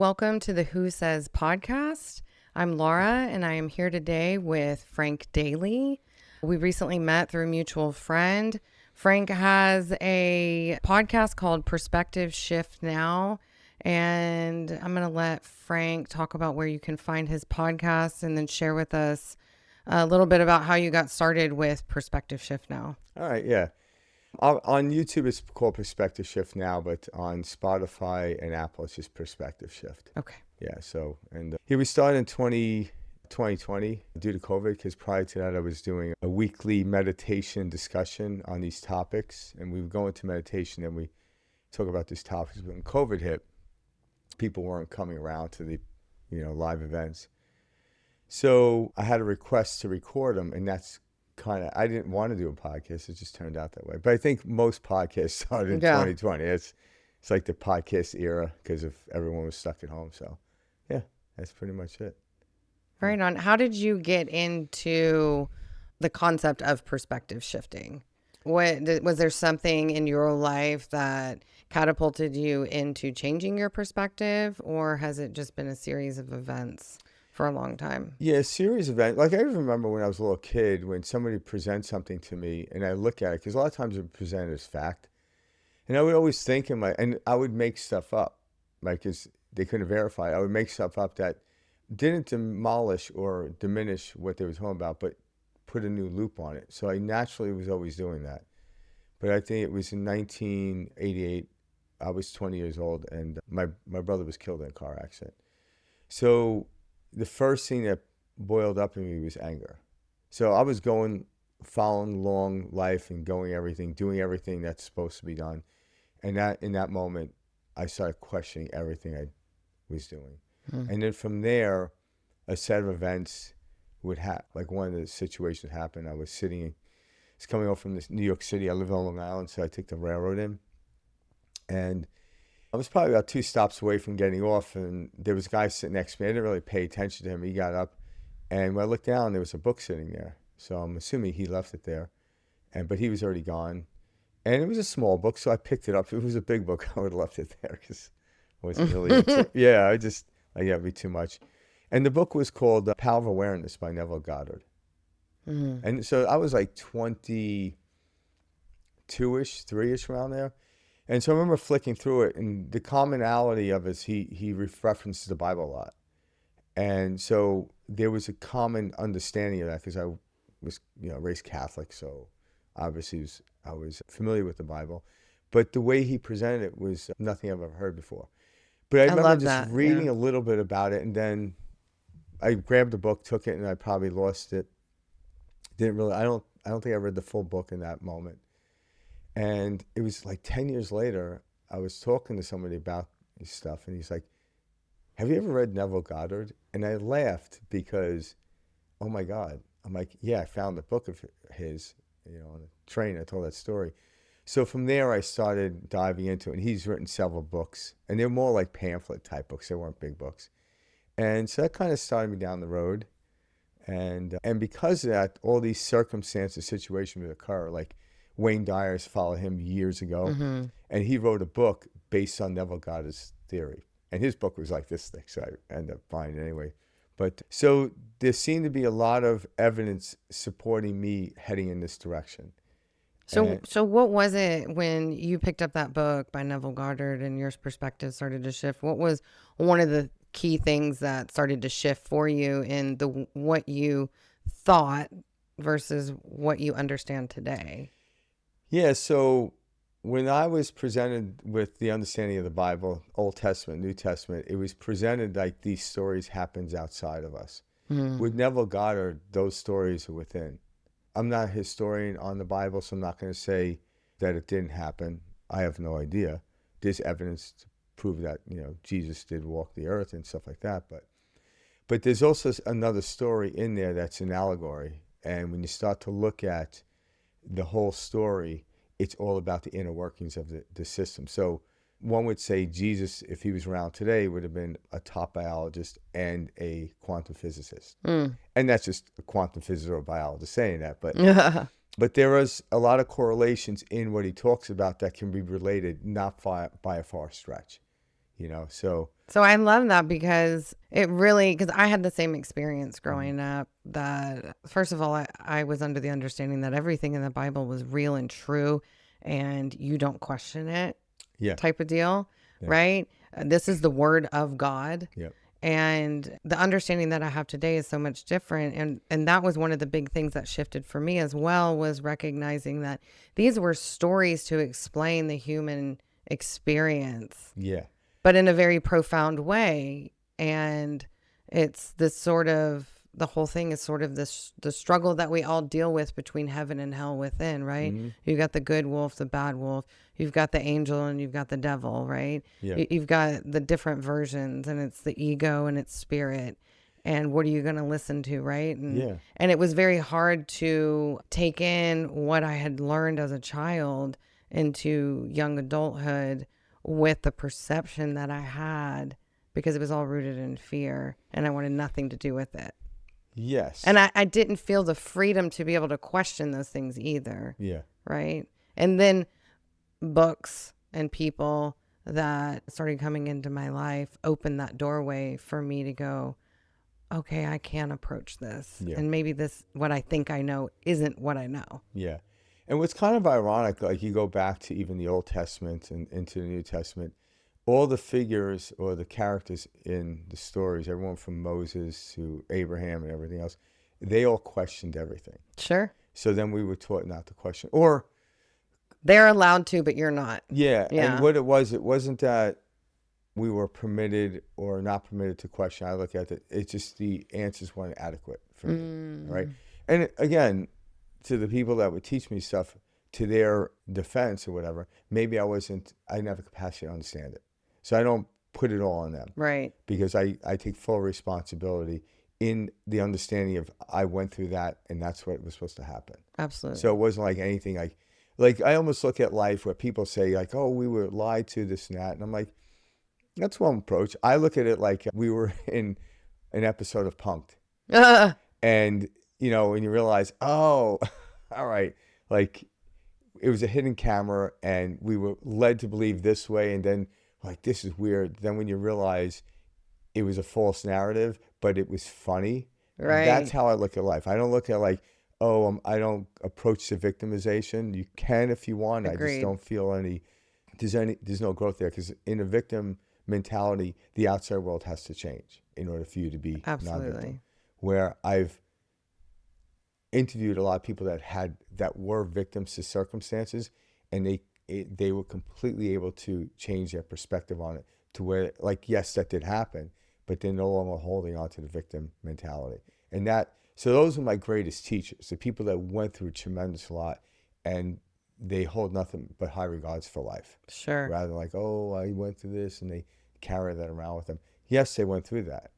Welcome to the Who Says podcast. I'm Laura, and I am here today with Frank Daly. We recently met through a mutual friend. Frank has a podcast called Perspective Shift Now, and I'm going to let Frank talk about where you can find his podcast and then share with us a little bit about how you got started with Perspective Shift Now. All right, yeah. On YouTube, it's called Perspective Shift Now, but on Spotify and Apple, it's just Perspective Shift. Okay. Yeah, so, and he was started in 2020 due to COVID, because prior to that, I was doing a weekly meditation discussion on these topics, and we would go into meditation and we talk about these topics. But when COVID hit, people weren't coming around to the, live events. So I had a request to record them, and that's I didn't want to do a podcast. It just turned out that way. But I think most podcasts started in 2020. It's like the podcast era because of everyone was stuck at home. So yeah, that's pretty much it. Right on. How did you get into the concept of perspective shifting? Was there something in your life that catapulted you into changing your perspective, or has it just been a series of events for a long time? Yeah, a series of events. Like I remember when I was a little kid, when somebody presents something to me and I look at it, because a lot of times it presented as fact. And I would always think and I would make stuff up, like, because they couldn't verify. I would make stuff up that didn't demolish or diminish what they were talking about, but put a new loop on it. So I naturally was always doing that. But I think it was in 1988, I was 20 years old, and my brother was killed in a car accident. So the first thing that boiled up in me was anger. So I was following along life and doing everything that's supposed to be done. And in that moment, I started questioning everything I was doing. And then from there, a set of events would happen. Like one of the situations happened. I was coming over from New York City. I live on Long Island, so I took the railroad in. And I was probably about 2 stops away from getting off, and there was a guy sitting next to me. I didn't really pay attention to him. He got up, and when I looked down, there was a book sitting there. So I'm assuming he left it there, but he was already gone. And it was a small book, so I picked it up. If it was a big book, I would have left it there because I wasn't really into it. It'd be too much. And the book was called Power of Awareness by Neville Goddard. Mm-hmm. And so I was like 22-ish, 3-ish around there. And so I remember flicking through it, and the commonality of it is he references the Bible a lot. And so there was a common understanding of that because I was, raised Catholic, so obviously I was familiar with the Bible. But the way he presented it was nothing I've ever heard before. But I remember just reading a little bit about it, and then I grabbed the book, took it, and I probably lost it. I don't think I read the full book in that moment. And it was like 10 years later, I was talking to somebody about this stuff, and he's like, have you ever read Neville Goddard? And I laughed because, oh my God. I'm like, yeah, I found a book of his, on a train. I told that story. So from there, I started diving into it, and he's written several books, and they're more like pamphlet type books. They weren't big books. And so that kind of started me down the road. And because of that, all these circumstances, situations would occur, like Wayne Dyer's followed him years ago, and he wrote a book based on Neville Goddard's theory. And his book was like this thick, so I ended up buying it anyway. But so there seemed to be a lot of evidence supporting me heading in this direction. So what was it when you picked up that book by Neville Goddard and your perspective started to shift? What was one of the key things that started to shift for you in what you thought versus what you understand today? Yeah, so when I was presented with the understanding of the Bible, Old Testament, New Testament, it was presented like these stories happens outside of us. With Neville Goddard, those stories are within. I'm not a historian on the Bible, so I'm not going to say that it didn't happen. I have no idea. There's evidence to prove that, Jesus did walk the earth and stuff like that. But there's also another story in there that's an allegory. And when you start to look at the whole story, it's all about the inner workings of the system. So one would say Jesus, if he was around today, would have been a top biologist and a quantum physicist. And that's just a quantum physicist or a biologist saying that. But there is a lot of correlations in what he talks about that can be related, not by a far stretch. So So I love that because because I had the same experience growing up that, first of all, I was under the understanding that everything in the Bible was real and true and you don't question it yeah, type of deal, yeah, right? This is the word of God. yeah, And the understanding that I have today is so much different. And that was one of the big things that shifted for me as well, was recognizing that these were stories to explain the human experience, yeah, but in a very profound way. And it's this sort of, the whole thing is sort of this, the struggle that we all deal with between heaven and hell within, right? hmm, You've got the good wolf, the bad wolf, you've got the angel, and you've got the devil, right? yeah, You've got the different versions, and it's the ego and it's spirit. And what are you going to listen to, right? yeah, And it was very hard to take in what I had learned as a child into young adulthood with the perception that I had, because it was all rooted in fear and I wanted nothing to do with it. yes, And I didn't feel the freedom to be able to question those things either. yeah, Right. And then books and people that started coming into my life opened that doorway for me to go, okay, I can approach this. yeah, And maybe this, what I think I know, isn't what I know. yeah. And what's kind of ironic, like you go back to even the Old Testament and into the New Testament, all the figures or the characters in the stories, everyone from Moses to Abraham and everything else, they all questioned everything. Sure. So then we were taught not to question. Or, They're allowed to, but you're not. yeah, and Yeah. what it wasn't that we were permitted or not permitted to question. I look at it, it's just the answers weren't adequate for me. Right. And again, to the people that would teach me stuff, to their defense or whatever, maybe I didn't have the capacity to understand it. So I don't put it all on them, Right. because I take full responsibility in the understanding of I went through that and that's what was supposed to happen. Absolutely. So it wasn't like anything like I almost look at life where people say like, oh, we were lied to, this and that. And I'm like, that's one approach. I look at it like we were in an episode of Punk'd. And, when you realize, oh, all right, like it was a hidden camera and we were led to believe this way. And then like, this is weird. Then when you realize it was a false narrative, but it was funny. That's Right. how I look at life. I don't look at like, oh, I don't approach the victimization. You can if you want. I just Agreed. don't feel there's no growth there, because in a victim mentality, the outside world has to change in order for you to be non-victim. Absolutely. Where I've interviewed a lot of people that were victims to circumstances, and they were completely able to change their perspective on it to where, like, yes, that did happen, but they're no longer holding on to the victim mentality. So those are my greatest teachers, the people that went through a tremendous lot, and they hold nothing but high regards for life. Sure. Rather than like, oh, I went through this, and they carry that around with them. Yes, they went through that,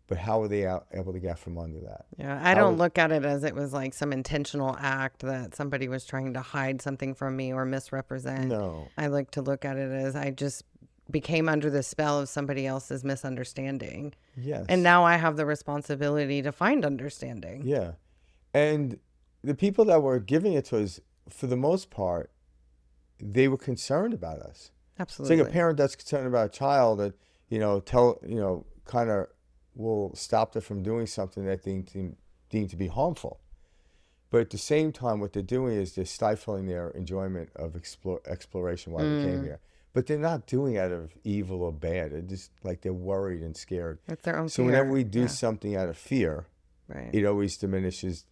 but how were they able to get from under that? Yeah, I don't look at it as it was like some intentional act that somebody was trying to hide something from me or misrepresent. No. I like to look at it as I just became under the spell of somebody else's misunderstanding. Yes. And now I have the responsibility to find understanding. Yeah. And the people that were giving it to us, for the most part, they were concerned about us. Absolutely. It's like a parent that's concerned about a child that, kind of will stop them from doing something that they deem to be harmful. But at the same time, what they're doing is they're stifling their enjoyment of exploration while they came here. But they're not doing it out of evil or bad. They're just like they're worried and scared. It's their own So fear. whenever we do something out of fear, Right. it always diminishes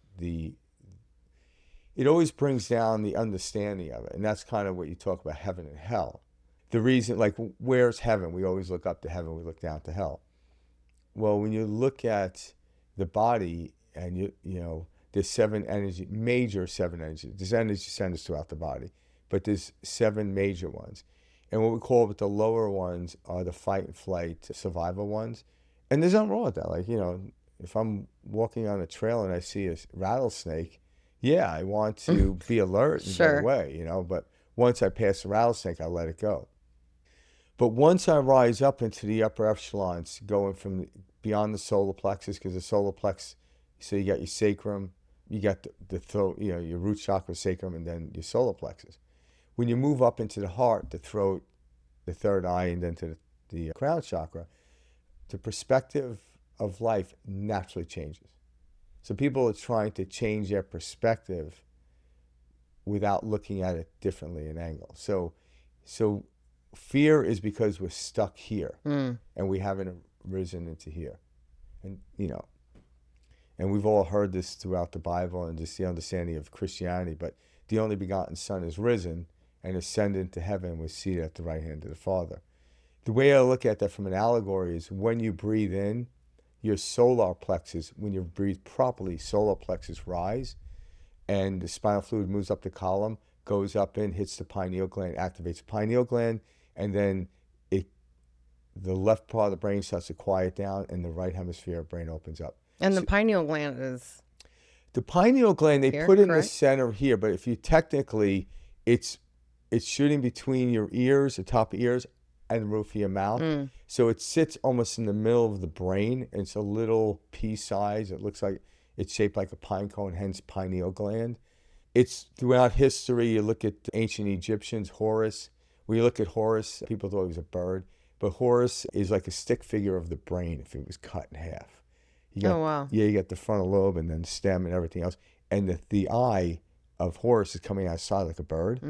it always brings down the understanding of it. And that's kind of what you talk about, heaven and hell. The reason, like, where's heaven? We always look up to heaven, we look down to hell. Well, when you look at the body and there's major seven energies. There's energy centers throughout the body, but there's 7 major ones. And what we call the lower ones are the fight and flight survival ones. And there's nothing wrong with that. Like, if I'm walking on a trail and I see a rattlesnake, yeah, I want to be alert and Sure. get away, but once I pass the rattlesnake, I let it go. But once I rise up into the upper echelons, going from beyond the solar plexus, because the solar plexus, so you got your sacrum, you got the throat, your root chakra, sacrum, and then your solar plexus. When you move up into the heart, the throat, the third eye and then to the crown chakra, the perspective of life naturally changes. So people are trying to change their perspective without looking at it differently, an angle. So fear is because we're stuck here and we haven't risen into here. And, and we've all heard this throughout the Bible and just the understanding of Christianity, but the only begotten Son is risen and ascended to heaven and was seated at the right hand of the Father. The way I look at that from an allegory is when you breathe in, your solar plexus, when you breathe properly, solar plexus rise, and the spinal fluid moves up the column, goes up in, hits the pineal gland, activates the pineal gland, and then the left part of the brain starts to quiet down, and the right hemisphere of brain opens up. And the pineal gland is... The pineal gland, they here, put in correct? the center here, but if you technically, it's shooting between your ears, the top of ears, and the roof of your mouth. So it sits almost in the middle of the brain. And it's a little pea size. It looks like it's shaped like a pine cone, hence pineal gland. It's throughout history. You look at ancient Egyptians, Horus. When you look at Horus, people thought he was a bird. But Horus is like a stick figure of the brain if it was cut in half. Oh, wow. Yeah, you got the frontal lobe and then stem and everything else. And the eye of Horus is coming outside like a bird.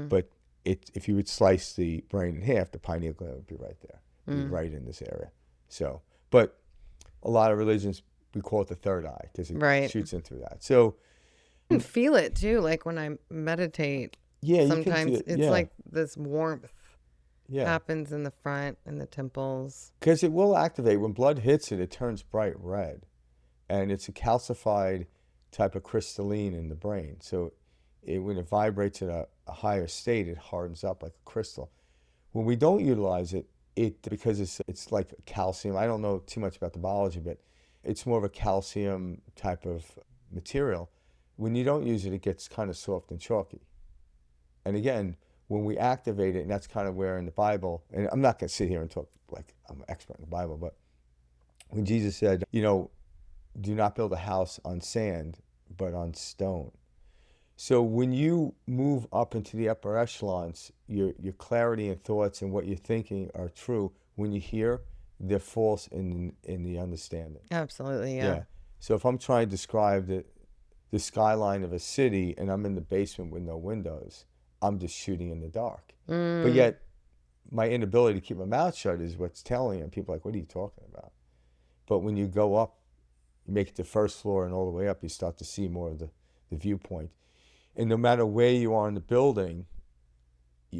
But if you would slice the brain in half, the pineal gland would be right there, be right in this area. So, but a lot of religions, we call it the third eye because it shoots in through that. So, I can feel it too, like when I meditate. Yeah, sometimes you can feel it. It's like this warmth Yeah. happens in the front and the temples. Because it will activate. When blood hits it, it turns bright red. And it's a calcified type of crystalline in the brain. So when it vibrates at a higher state, it hardens up like a crystal. When we don't utilize it, because it's like calcium. I don't know too much about the biology, but it's more of a calcium type of material. When you don't use it, it gets kind of soft and chalky. And again, when we activate it, and that's kind of where in the Bible, and I'm not going to sit here and talk like I'm an expert in the Bible, but when Jesus said, do not build a house on sand, but on stone. So when you move up into the upper echelons, your clarity and thoughts and what you're thinking are true. When you hear, they're false in the understanding. Absolutely, yeah. So if I'm trying to describe the skyline of a city and I'm in the basement with no windows, I'm just shooting in the dark. But yet, my inability to keep my mouth shut is what's telling, and people are like, what are you talking about? But when you go up, you make it to first floor and all the way up, you start to see more of the viewpoint. And no matter where you are in the building,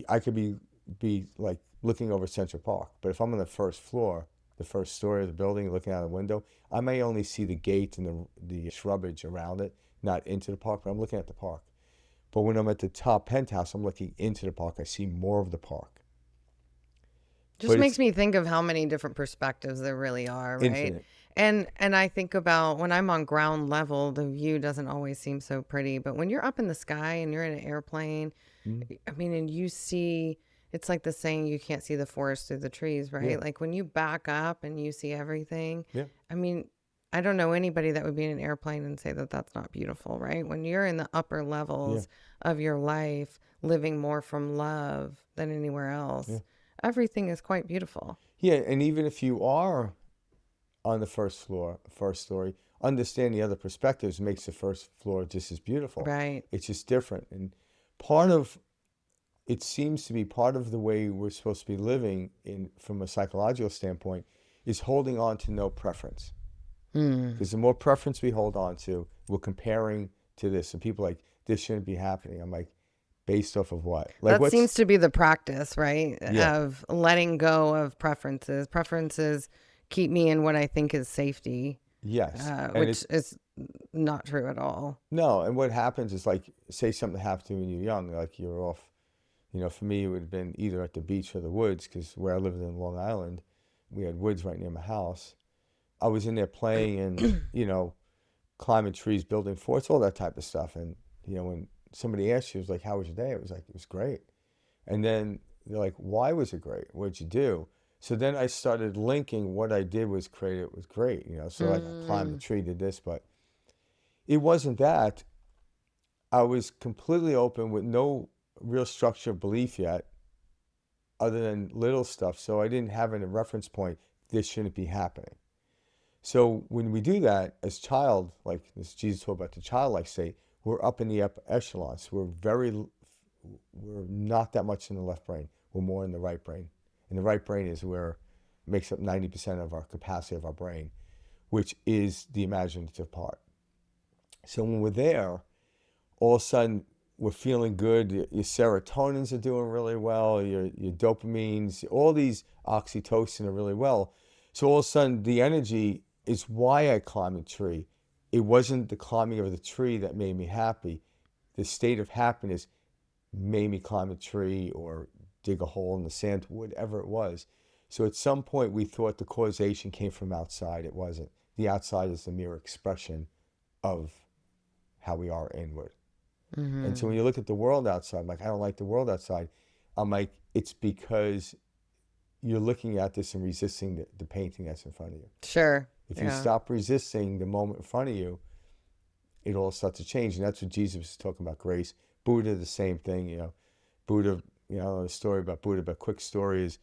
I could be like looking over Central Park. But if I'm on the first floor, the first story of the building, looking out the window, I may only see the gate and the shrubage around it, not into the park, but I'm looking at the park. But when I'm at the top penthouse, I'm looking into the park. I see more of the park. Just makes me think of how many different perspectives there really are, right? Infinite. And I think about when I'm on ground level, the view doesn't always seem so pretty. But when you're up in the sky and you're in an airplane, I mean, and you see, it's like the saying, you can't see the forest through the trees, right? Yeah. Like when you back up and you see everything. Yeah. I mean, I don't know anybody that would be in an airplane and say that that's not beautiful, right? When you're in the upper levels of your life, living more from love than anywhere else, everything is quite beautiful. Yeah, and even if you are on the first story, understand the other perspectives makes the first floor just as beautiful. Right. It's just different. And it seems to be part of the way we're supposed to be living from a psychological standpoint is holding on to no preference. Because the more preference we hold on to, we're comparing to this. And people are like, this shouldn't be happening. I'm like, based off of what? Like that seems to be the practice, right? Yeah. Of letting go of preferences. Preferences keep me in what I think is safety. Yes. Which is not true at all. No. And what happens is like, say something happened to you when you're young, like you're off, for me, it would have been either at the beach or the woods, because where I lived in Long Island, we had woods right near my house. I was in there playing and, climbing trees, building forts, all that type of stuff. And, when somebody asked you, it was like, how was your day? It was like, it was great. And then they're like, why was it great? What'd you do? So then I started linking what I did was great. It was great, So like I climbed a tree, did this, but it wasn't that. I was completely open with no real structure of belief yet. other than little stuff. So I didn't have a reference point. This shouldn't be happening. So when we do that as child, like this Jesus talked about the childlike state, we're up in the upper echelons. We're not that much in the left brain. We're more in the right brain. And the right brain is where it makes up 90% of our capacity of our brain, which is the imaginative part. So when we're there, all of a sudden we're feeling good. Your serotonins are doing really well. Your dopamines, all these oxytocin are really well. So all of a sudden the energy is why I climbed a tree. It wasn't the climbing of the tree that made me happy. The state of happiness made me climb a tree or dig a hole in the sand, whatever it was. So at some point we thought the causation came from outside. It wasn't. The outside is the mere expression of how we are inward. Mm-hmm. And so when you look at the world outside, I'm like, I don't like the world outside. I'm like, it's because you're looking at this and resisting the painting that's in front of you. Sure. If you stop resisting the moment in front of you, it all starts to change. And that's what Jesus was talking about, grace. Buddha, the same thing, Buddha, a story about Buddha, but quick story is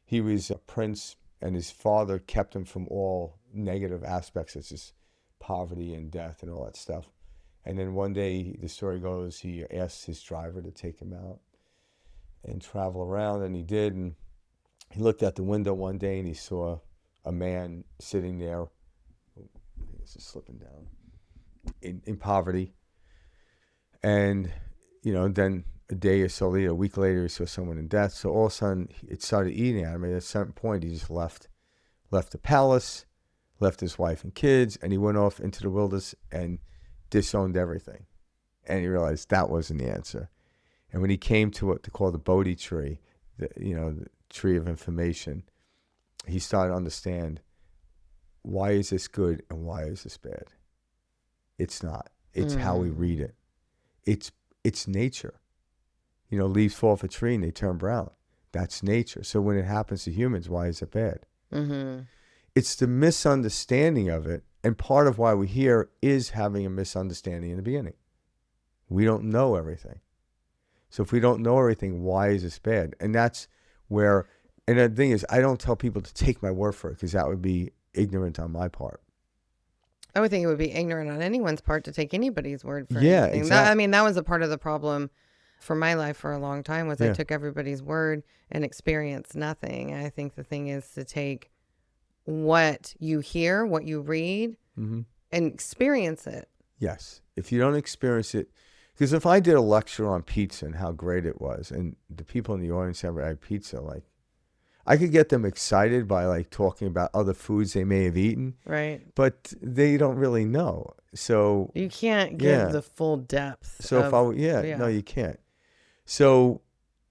he was a prince and his father kept him from all negative aspects such as poverty and death and all that stuff. And then one day, the story goes, he asked his driver to take him out and travel around, and he did. And he looked out the window one day and he saw a man sitting there, this is slipping down, in poverty. And, then a day or so later, a week later, he saw someone in death. So all of a sudden, it started eating at him. And at a certain point, he just left the palace, left his wife and kids, and he went off into the wilderness and disowned everything. And he realized that wasn't the answer. And when he came to what they call the Bodhi tree, the tree of information, he started to understand, why is this good and why is this bad? It's not. It's how we read it. It's nature. Leaves fall off a tree and they turn brown. That's nature. So when it happens to humans, why is it bad? Mm-hmm. It's the misunderstanding of it. And part of why we're here is having a misunderstanding in the beginning. We don't know everything. So if we don't know everything, why is this bad? And that's where, and the thing is, I don't tell people to take my word for it because that would be ignorant on my part. I would think it would be ignorant on anyone's part to take anybody's word for anything. Exactly. That was a part of the problem for my life for a long time was I took everybody's word and experienced nothing. And I think the thing is to take what you hear, what you read, and experience it. Yes. If you don't experience it, because if I did a lecture on pizza and how great it was, and the people in the audience ever had pizza, like, I could get them excited by like talking about other foods they may have eaten. Right. But they don't really know. So you can't give the full depth. So no, you can't. So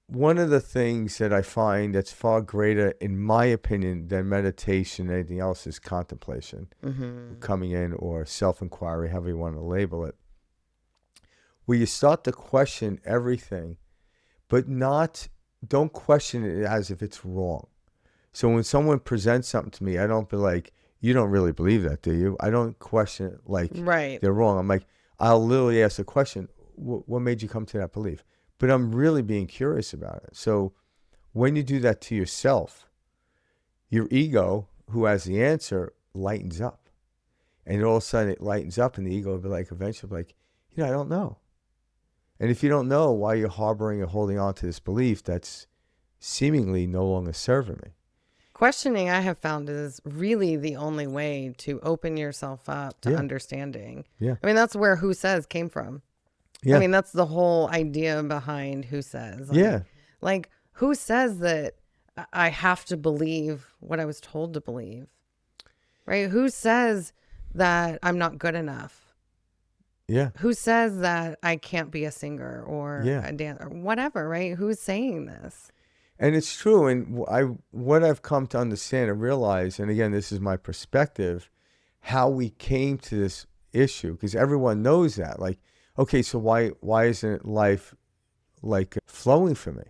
one of the things that I find that's far greater, in my opinion, than meditation and anything else is contemplation, coming in, or self-inquiry, however you want to label it, where you start to question everything, but don't question it as if it's wrong. So when someone presents something to me, I don't be like, you don't really believe that, do you? I don't question it like they're wrong. I'm like, I'll literally ask the question, what made you come to that belief? But I'm really being curious about it. So when you do that to yourself, your ego, who has the answer, lightens up. And all of a sudden it lightens up and the ego will be like, eventually like, I don't know. And if you don't know why you're harboring and holding on to this belief that's seemingly no longer serving me. Questioning, I have found, is really the only way to open yourself up to understanding. Yeah. I mean, that's where who says came from. Yeah. I mean, that's the whole idea behind who says. Like, who says that I have to believe what I was told to believe? Right? Who says that I'm not good enough? Yeah. Who says that I can't be a singer or a dancer or whatever, right? Who's saying this? And it's true. And what I've come to understand and realize, and again, this is my perspective, how we came to this issue, because everyone knows that. Like, okay, so why isn't life like flowing for me?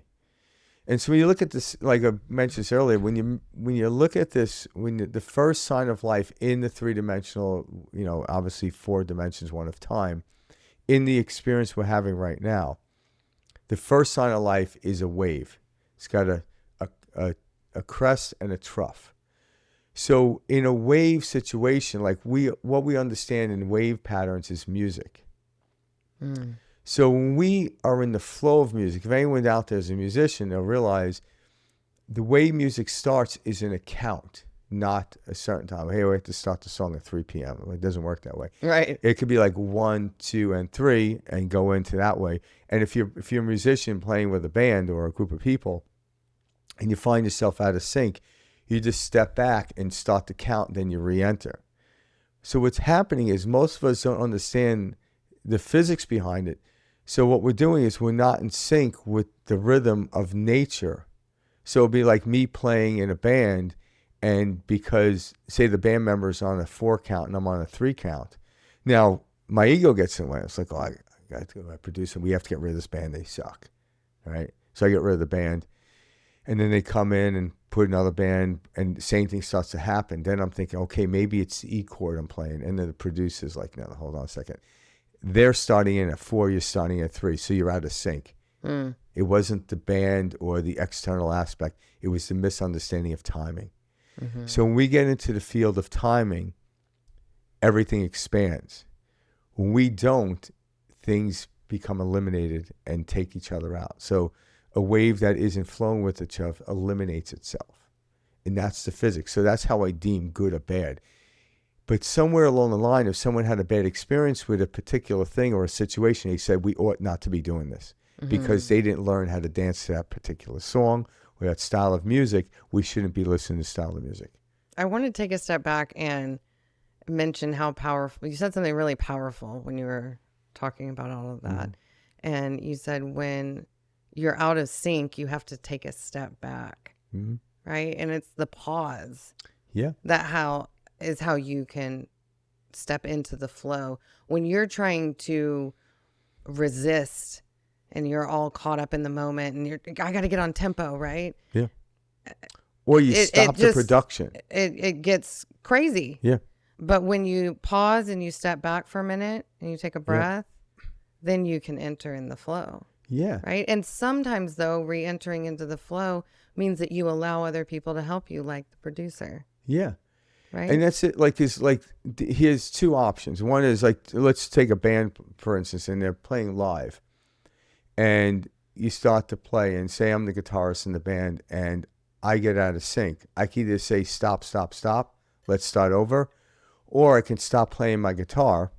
And so when you look at this, like I mentioned this earlier, when you look at this, the first sign of life in the three-dimensional, obviously 4 dimensions, one of time, in the experience we're having right now, the first sign of life is a wave. It's got a a crest and a trough. So in a wave situation, like what we understand in wave patterns is music. So when we are in the flow of music, if anyone out there is a musician, they'll realize the way music starts is in a count, not a certain time. Hey, we have to start the song at 3 p.m. It doesn't work that way. Right. It could be like 1, 2, and 3 and go into that way. And if you're a musician playing with a band or a group of people and you find yourself out of sync, you just step back and start to count, then you re-enter. So what's happening is most of us don't understand the physics behind it. So what we're doing is we're not in sync with the rhythm of nature. So it'll be like me playing in a band, and because, say, the band member's on a 4 count and I'm on a 3 count. Now, my ego gets in the way. It's like, I got to go to my producer. We have to get rid of this band. They suck. Right? So I get rid of the band. And then they come in and put another band, and the same thing starts to happen. Then I'm thinking, okay, maybe it's the E chord I'm playing. And then the producer's like, no, hold on a second. They're starting in at 4, you're starting at 3, so you're out of sync. It wasn't the band or the external aspect. It was the misunderstanding of timing. So when we get into the field of timing, everything expands. When we don't, things become eliminated and take each other out. So a wave that isn't flowing with each other eliminates itself. And that's the physics. So that's how I deem good or bad. But somewhere along the line, if someone had a bad experience with a particular thing or a situation, they said, we ought not to be doing this because they didn't learn how to dance to that particular song or that style of music. We shouldn't be listening to style of music. I want to take a step back and mention how powerful, you said something really powerful when you were talking about all of that. And you said when you're out of sync, you have to take a step back, right? And it's the pause. Yeah. That is how you can step into the flow. When you're trying to resist and you're all caught up in the moment and I got to get on tempo, right? Yeah. Or you stop the production. It gets crazy. Yeah. But when you pause and you step back for a minute and you take a breath, then you can enter in the flow. Yeah. Right. And sometimes, though, re-entering into the flow means that you allow other people to help you, like the producer. Yeah. Right. And that's it. Here's 2 options. One is like, let's take a band, for instance, and they're playing live. And you start to play and say I'm the guitarist in the band and I get out of sync. I can either say, stop, stop, stop. Let's start over. Or I can stop playing my guitar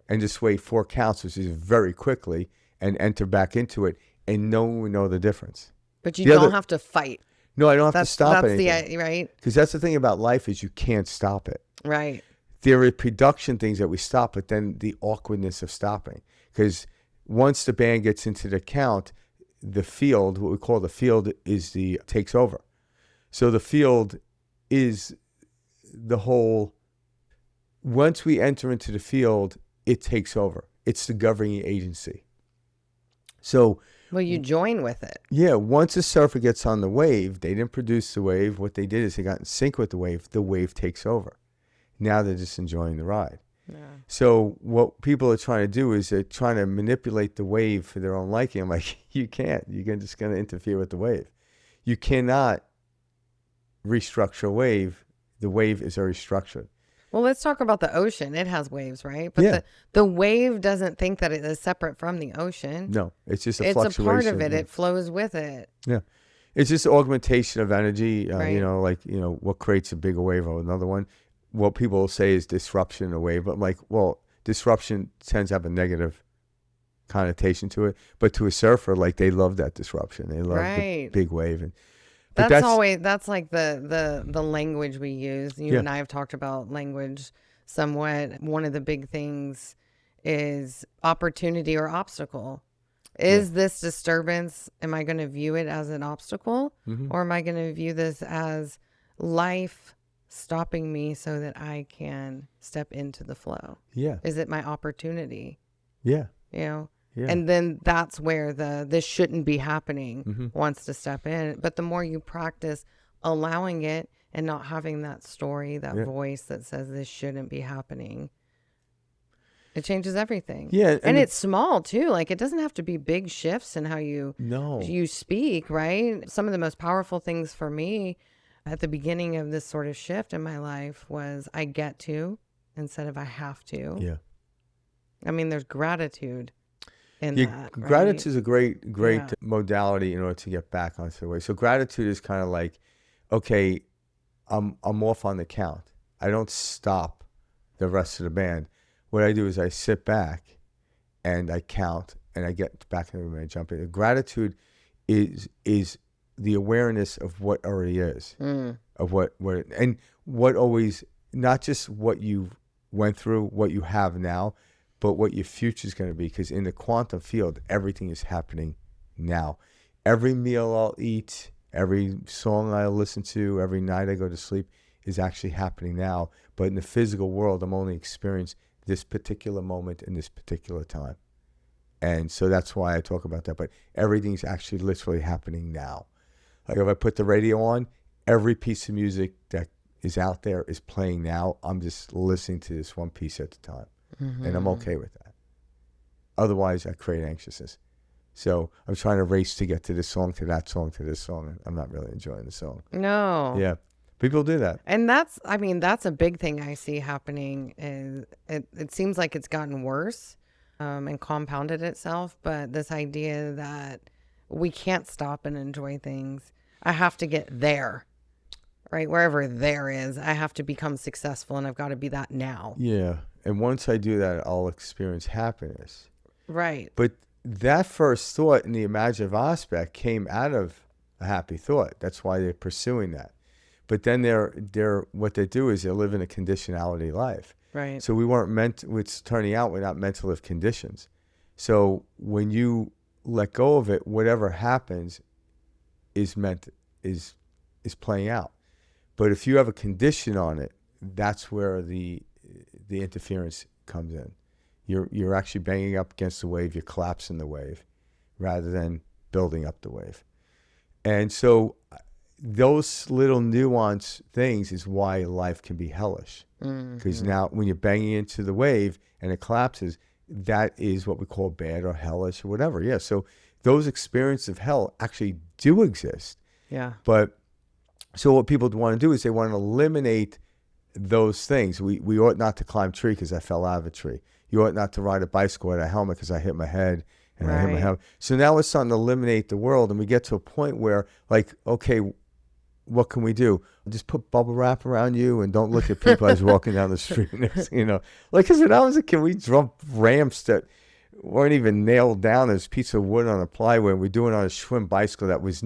and just wait 4 counts, which is very quickly, and enter back into it. And no one will know the difference. But you don't have to fight. No, I don't have to stop anything. That's right? Because that's the thing about life is you can't stop it. Right. There are production things that we stop, but then the awkwardness of stopping. Because once the band gets into the count, the field, what we call the field, takes over. So the field is the whole. Once we enter into the field, it takes over. It's the governing agency. So. Well, you join with it. Yeah. Once a surfer gets on the wave, they didn't produce the wave. What they did is they got in sync with the wave takes over. Now they're just enjoying the ride. Yeah. So what people are trying to do is they're trying to manipulate the wave for their own liking. I'm like, you can't. You're just going to interfere with the wave. You cannot restructure a wave. The wave is already structured. Well, let's talk about the ocean. It has waves, right? But the wave doesn't think that it is separate from the ocean. No, it's just a fluctuation. It's a part of it. It flows with it. Yeah. It's just augmentation of energy. Right. What creates a bigger wave or another one. What people say is disruption in a wave. But I'm like, well, disruption tends to have a negative connotation to it. But to a surfer, like, they love that disruption. They love the big wave. That's like the language we use. You and I have talked about language somewhat. One of the big things is opportunity or obstacle. Is this disturbance, am I going to view it as an obstacle? Or am I going to view this as life stopping me so that I can step into the flow? Yeah. Is it my opportunity? Yeah. Yeah. And then that's where this shouldn't be happening wants to step in. But the more you practice allowing it and not having that story, that voice that says this shouldn't be happening. It changes everything. Yeah, And it's small too. Like it doesn't have to be big shifts in how no, you speak, right? Some of the most powerful things for me at the beginning of this sort of shift in my life was I get to instead of I have to. yeah. I mean, there's gratitude in Yeah, that, right? gratitude is a great Yeah. modality in order to get back onto the way. So gratitude is kind of like, okay, I'm off on the count. I don't stop the rest of the band. What I do is I sit back and I count and I get back in the room and I jump in. Gratitude is the awareness of what already is, of what and what always, not just what you went through, what you have now, but what your future is going to be. Because in the quantum field, everything is happening now. Every meal I'll eat, every song I listen to, every night I go to sleep is actually happening now. But in the physical world, I'm only experiencing this particular moment in this particular time. And so that's why I talk about that. But everything's actually literally happening now. Like if I put the radio on, every piece of music that is out there is playing now. I'm just listening to this one piece at a time. And I'm okay with that. Otherwise, I create anxiousness. So I'm trying to race to get to this song, to that song, to this song. And I'm not really enjoying the song. No. Yeah. People do that. And that's a big thing I see happening is it seems like it's gotten worse and compounded itself. But this idea that we can't stop and enjoy things. I have to get there, right? Wherever there is, I have to become successful and I've got to be that now. Yeah. And once I do that, I'll experience happiness. Right. But that first thought in the imaginative aspect came out of a happy thought. That's why they're pursuing that. But then they're what they do is they live in a conditionality life. Right. So we weren't meant, it's turning out we're not meant to live conditions. So when you let go of it, whatever happens is playing out. But if you have a condition on it, that's where the interference comes in. You're actually banging up against the wave, you're collapsing the wave rather than building up the wave. And so those little nuanced things is why life can be hellish. Because now when you're banging into the wave and it collapses, that is what we call bad or hellish or whatever. Yeah. So those experiences of hell actually do exist. Yeah. But so what people want to do is they want to eliminate those things. We ought not to climb a tree because I fell out of a tree. You ought not to ride a bicycle with a helmet because I hit my head and I hit my helmet. So now we're starting to eliminate the world, and we get to a point where, like, okay, what can we do? Just put bubble wrap around you and don't look at people as walking down the street. You know, like, because when I was a kid, we jumped ramps that weren't even nailed down. There's a piece of wood on a plywood. And we're doing it on a Schwinn bicycle that was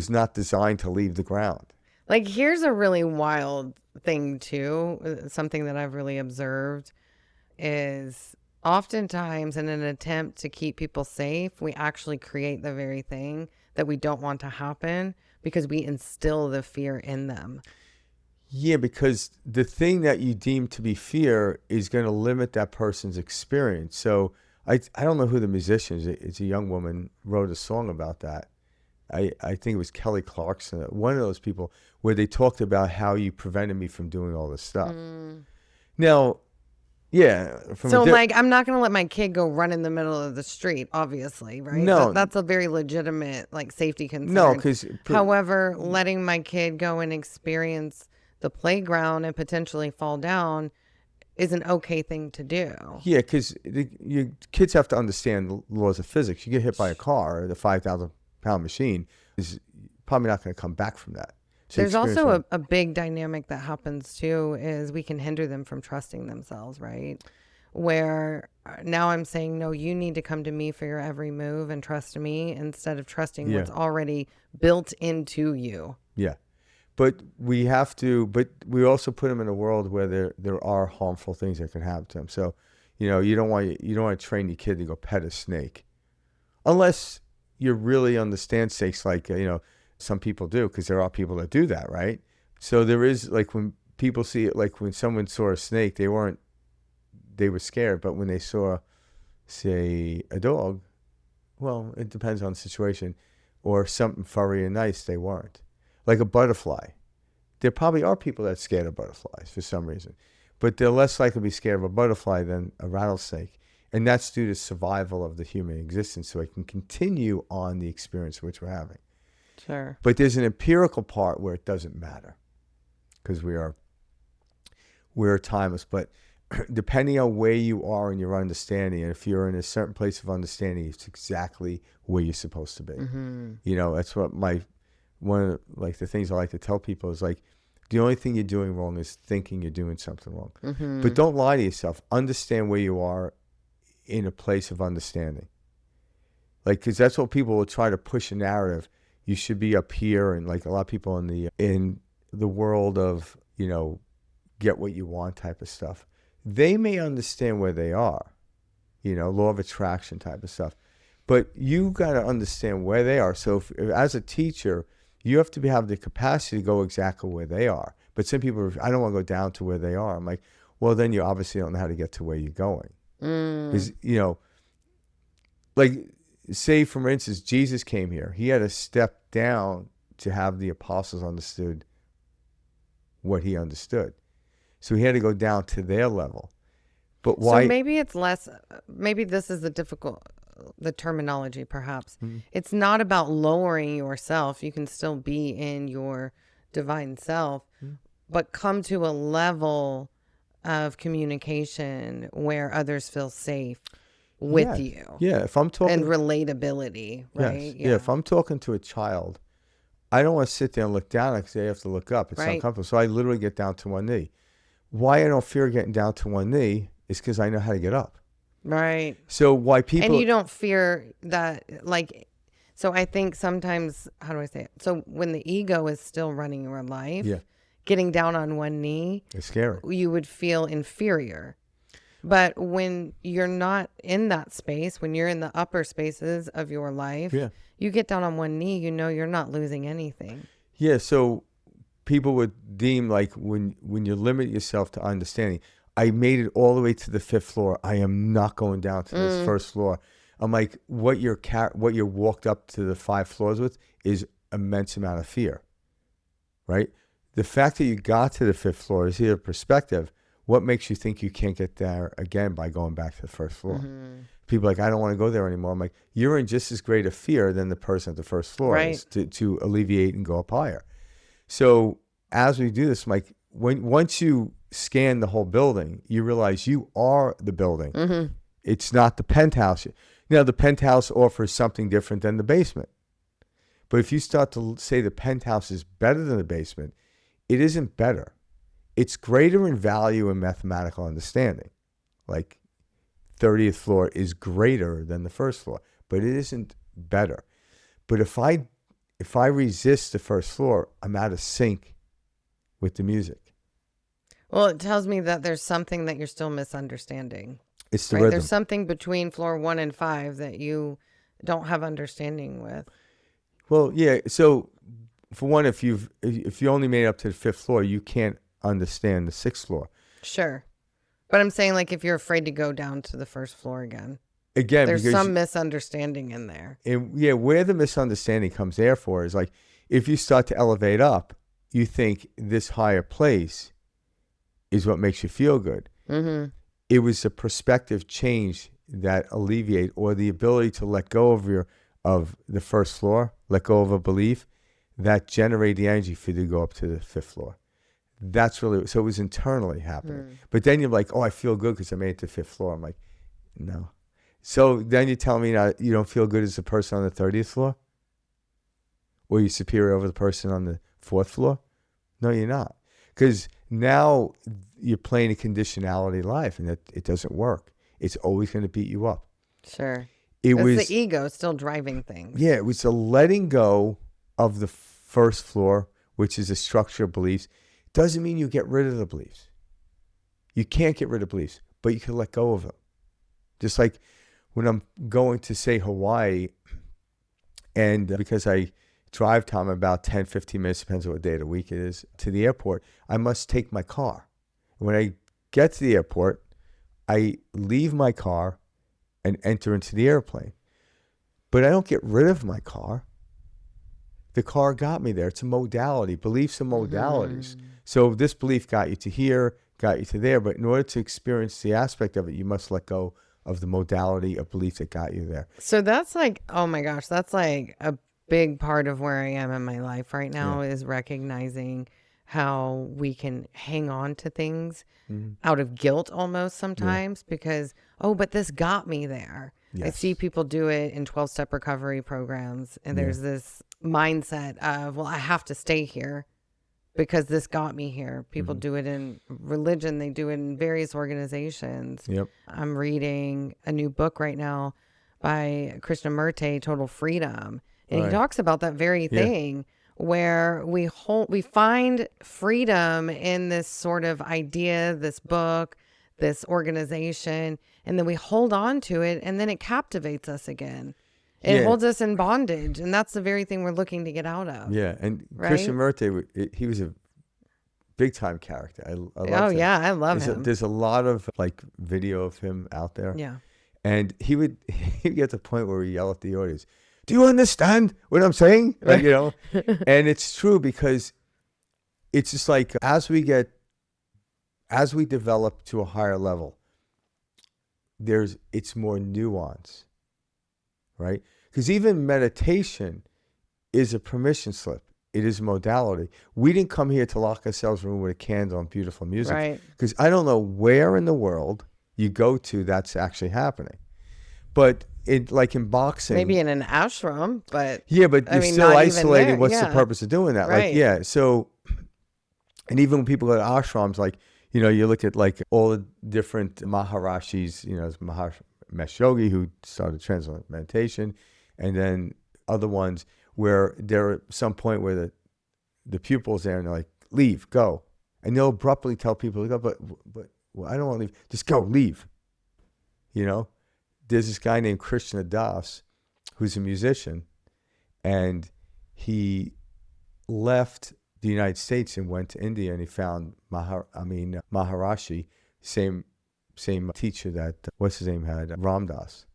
not designed to leave the ground. Like, here's a really wild thing too. Something that I've really observed is oftentimes in an attempt to keep people safe, we actually create the very thing that we don't want to happen because we instill the fear in them. Yeah, because the thing that you deem to be fear is going to limit that person's experience. So I don't know who the musician is. It's a young woman wrote a song about that. I think it was Kelly Clarkson, one of those people, where they talked about how you prevented me from doing all this stuff. Now, yeah. So, like, I'm not going to let my kid go run in the middle of the street, obviously, right? No. That's a very legitimate, like, safety concern. No, because... However, letting my kid go and experience the playground and potentially fall down is an okay thing to do. Yeah, because your kids have to understand the laws of physics. You get hit by a car, the 5,000-pound machine is probably not going to come back from that. So there's also a big dynamic that happens too is we can hinder them from trusting themselves, right? Where now I'm saying, no, you need to come to me for your every move and trust me instead of trusting what's already built into you. Yeah. But we have to, but we also put them in a world where there are harmful things that can happen to them. So, you know, you don't want to train your kid to go pet a snake unless you really understand snakes, like, you know, some people do, because there are people that do that, right? So there is, like, when people see it, like when someone saw a snake, they were scared. But when they saw, say, a dog, well, it depends on the situation, or something furry and nice, they weren't. Like a butterfly. There probably are people that are scared of butterflies for some reason. but they're less likely to be scared of a butterfly than a rattlesnake. And that's due to survival of the human existence, so it can continue on the experience which we're having. Sure. But there's an empirical part where it doesn't matter, because we're timeless. But depending on where you are in your understanding, and if you're in a certain place of understanding, it's exactly where you're supposed to be. You know, that's what one of the, like, the things I like to tell people is, like, the only thing you're doing wrong is thinking you're doing something wrong. But don't lie to yourself. Understand where you are in a place of understanding. Like, because that's what people will try to push a narrative. You should be up here, and like a lot of people in the world of, you know, get what you want type of stuff. They may understand where they are, you know, law of attraction type of stuff. But you got to understand where they are. So if, as a teacher, you have to have the capacity to go exactly where they are. But some people are, I don't want to go down to where they are. I'm like, well, then you obviously don't know how to get to where you're going. Because, you know, like, say, for instance, Jesus came here. He had to step down to have the apostles understood what he understood. So he had to go down to their level. But why? So maybe it's less, maybe this is the terminology perhaps. It's not about lowering yourself. You can still be in your divine self, but come to a level of communication where others feel safe with you. Yeah, if I'm talking... And relatability, right? Yes. Yeah, if I'm talking to a child, I don't want to sit there and look down because they have to look up. It's uncomfortable. So I literally get down to one knee. Why I don't fear getting down to one knee is because I know how to get up. Right. So why people... And you don't fear that, like... So I think sometimes, how do I say it? So when the ego is still running your life, getting down on one knee, it's scary. You would feel inferior. But when you're not in that space, when you're in the upper spaces of your life, you get down on one knee, you know you're not losing anything. Yeah, so people would deem, like, when you limit yourself to understanding, I made it all the way to the 5th floor. I am not going down to this 1st floor. I'm like, what you walked up to the 5 floors with is immense amount of fear, right? The fact that you got to the 5th floor is either perspective. What makes you think you can't get there again by going back to the 1st floor? People are like, I don't want to go there anymore. I'm like, you're in just as great a fear than the person at the 1st floor is to alleviate and go up higher. So as we do this, I'm like, once you scan the whole building, you realize you are the building. It's not the penthouse. Now, the penthouse offers something different than the basement. But if you start to say the penthouse is better than the basement, it isn't better. It's greater in value and mathematical understanding. Like, 30th floor is greater than the 1st floor, but it isn't better. But if I resist the 1st floor, I'm out of sync with the music. Well, it tells me that there's something that you're still misunderstanding. It's the rhythm. There's something between floor 1 and 5 that you don't have understanding with. Well, yeah. So, for one, if you only made it up to the 5th floor, you can't understand the 6th floor. Sure. But I'm saying, like, if you're afraid to go down to the 1st floor again, there's some misunderstanding in there. And yeah, where the misunderstanding comes therefore is, like, if you start to elevate up, you think this higher place is what makes you feel good. It was a perspective change that alleviate, or the ability to let go of the 1st floor, let go of a belief that generate the energy for you to go up to the 5th floor. That's really, so it was internally happening. But then you're like, oh, I feel good because I made it to the 5th floor. I'm like, no. So then you tell me now you don't feel good as a person on the 30th floor? Or you're superior over the person on the 4th floor? No, you're not. Because now you're playing a conditionality life, and it doesn't work. It's always going to beat you up. Sure. It's the ego still driving things. Yeah, it was a letting go of the 1st floor, which is a structure of beliefs. Doesn't mean you get rid of the beliefs. You can't get rid of beliefs, but you can let go of them. Just like when I'm going to, say, Hawaii, and because I drive time about 10, 15 minutes, depends on what day of the week it is, to the airport, I must take my car. When I get to the airport, I leave my car and enter into the airplane. But I don't get rid of my car. The car got me there. It's a modality. Beliefs are modalities. So this belief got you to here, got you to there. But in order to experience the aspect of it, you must let go of the modality of belief that got you there. So that's like, oh my gosh, that's like a big part of where I am in my life right now is recognizing how we can hang on to things out of guilt almost sometimes because, oh, but this got me there. I see people do it in 12-step recovery programs, and there's this mindset of, well, I have to stay here because this got me here. People do it in religion. They do it in various organizations. I'm reading a new book right now by Krishnamurti, Total Freedom. And he talks about that very thing where we find freedom in this sort of idea, this book, this organization, and then we hold on to it, and then it captivates us again. It holds us in bondage, and that's the very thing we're looking to get out of. Yeah, and right? Krishnamurti, he was a big-time character. I loved him. I love him. There's a lot of like video of him out there. Yeah. And he'd get to the point where he yell at the audience, "Do you understand what I'm saying?" Like, and it's true because it's just like as we develop to a higher level, it's more nuance, right? Because even meditation is a permission slip. It is a modality. We didn't come here to lock ourselves in a room with a candle and beautiful music. Right. Because I don't know where in the world you go to that's actually happening. But like in boxing. Maybe in an ashram, but. Yeah, but you're still isolated. What's the purpose of doing that? Right. Like, so, and even when people go to ashrams, like, you look at like all the different Maharashis, there's Mahesh Yogi who started transcendental meditation, and then other ones where they're at some point where the pupils there and they're like, leave, go. And they'll abruptly tell people to go, but I don't want to leave. Just go, leave. There's this guy named Krishna Das who's a musician, and he left the United States and went to India, and he found Maharishi, same teacher that what's his name had, Ram Dass.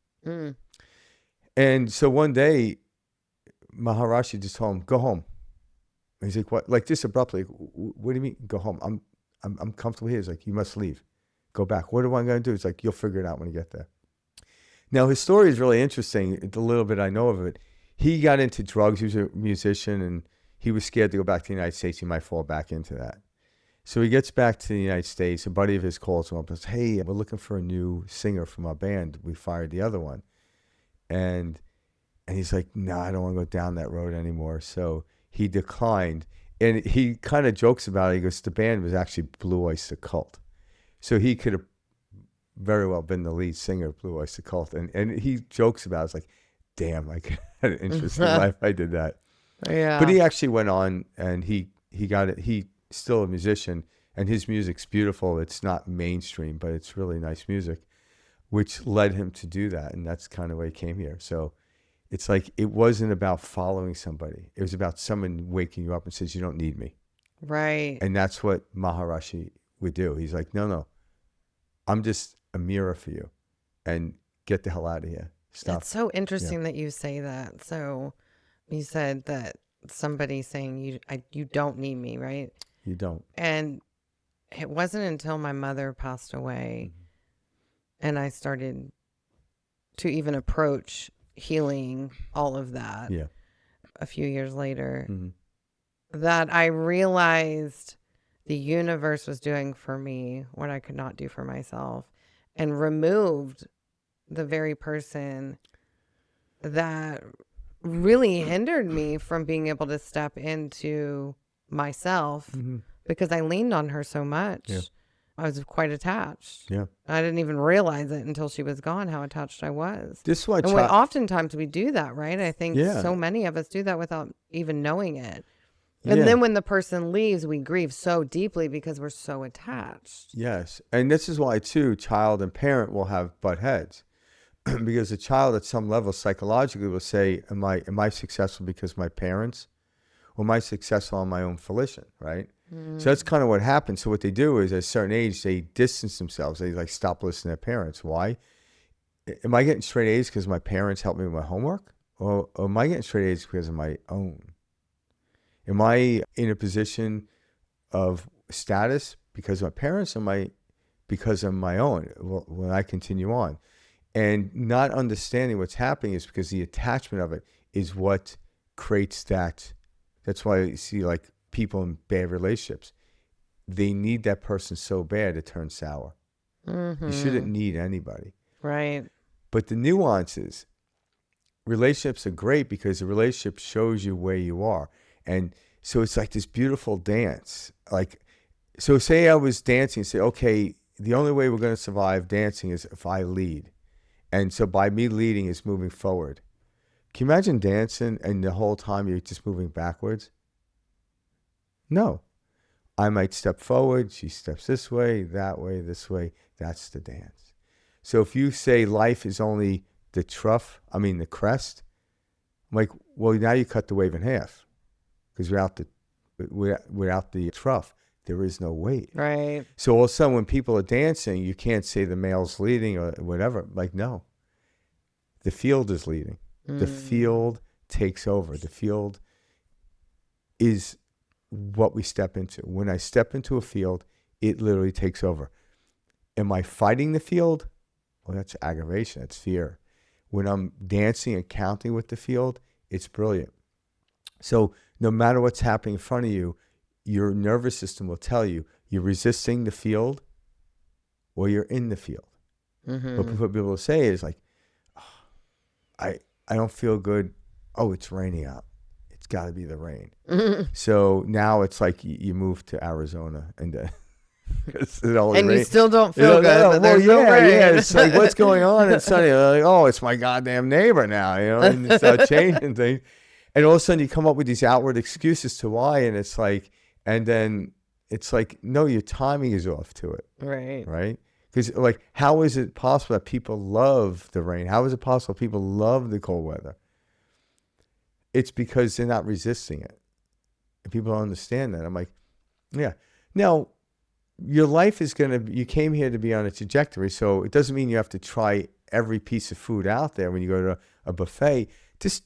And so one day Maharishi just told him, go home. And he's like, what? Like just abruptly, what do you mean go home? I'm comfortable here. He's like, you must leave. Go back. What am I going to do? It's like, you'll figure it out when you get there. Now his story is really interesting. The little bit I know of it, he got into drugs. He was a musician, and he was scared to go back to the United States. He might fall back into that. So he gets back to the United States. A buddy of his calls him up and says, hey, we're looking for a new singer from our band. We fired the other one. And he's like, no, I don't want to go down that road anymore. So he declined. And he kind of jokes about it. He goes, the band was actually Blue Oyster Cult. So he could have very well been the lead singer of Blue Oyster Cult. And he jokes about it. It's like, damn, like I had an interesting life. I did that. Yeah. But he actually went on, and he got it. He's still a musician, and his music's beautiful. It's not mainstream, but it's really nice music, which led him to do that. And that's kind of why he came here. So it's like, it wasn't about following somebody. It was about someone waking you up and says, you don't need me. Right. And that's what Maharishi would do. He's like, no, I'm just a mirror for you, and get the hell out of here. Stop. It's so interesting that you say that. So you said that somebody saying you don't need me, right? You don't. And it wasn't until my mother passed away and I started to even approach healing all of that a few years later that I realized the universe was doing for me what I could not do for myself, and removed the very person that really hindered me from being able to step into myself because I leaned on her so much. Yeah. I was quite attached. Yeah. I didn't even realize it until she was gone, how attached I was. This is why oftentimes we do that, right? I think so many of us do that without even knowing it. And then when the person leaves, we grieve so deeply because we're so attached. Yes. And this is why, too, child and parent will have butt heads. Because a child at some level psychologically will say, am I successful because my parents, or am I successful on my own volition, right? So that's kind of what happens. So what they do is at a certain age, they distance themselves. They like stop listening to their parents. Why? Am I getting straight A's because my parents helped me with my homework? Or am I getting straight A's because of my own Am I in a position of status because of my parents, or am I because of my own? Well, when I continue on. And not understanding what's happening is because the attachment of it is what creates that. That's why you see like people in bad relationships. They need that person so bad to turn sour. You shouldn't need anybody. Right. But the nuances, relationships are great because the relationship shows you where you are. And so it's like this beautiful dance. Like, so say I was dancing and say, okay, the only way we're going to survive dancing is if I lead. And so by me leading is moving forward. Can you imagine dancing and the whole time you're just moving backwards? No. I might step forward. She steps this way, this way. That's the dance. So if you say life is only the the crest, I'm like, well, now you cut the wave in half. Because without the trough, there is no wave. Right. So all of a sudden, when people are dancing, you can't say the male's leading or whatever. Like, no. The field is leading. The field takes over. The field is what we step into. When I step into a field, it literally takes over. Am I fighting the field? Well, that's aggravation. That's fear. When I'm dancing and counting with the field, it's brilliant. So no matter what's happening in front of you, your nervous system will tell you you're resisting the field or you're in the field. What people will say is like, oh, I don't feel good. Oh, it's raining out. It's got to be the rain. So now it's like you move to Arizona and you still don't feel good, but there's no rain. Yeah, it's like, what's going on? It's sunny. Like, oh, it's my goddamn neighbor now, and you start changing things. And all of a sudden you come up with these outward excuses to why, and it's like, and then it's like, no, your timing is off to it. Right? Because like, how is it possible that people love the rain? How is it possible people love the cold weather? It's because they're not resisting it. And people don't understand that. I'm like, yeah. Now, your life is you came here to be on a trajectory, so it doesn't mean you have to try every piece of food out there when you go to a buffet. Just,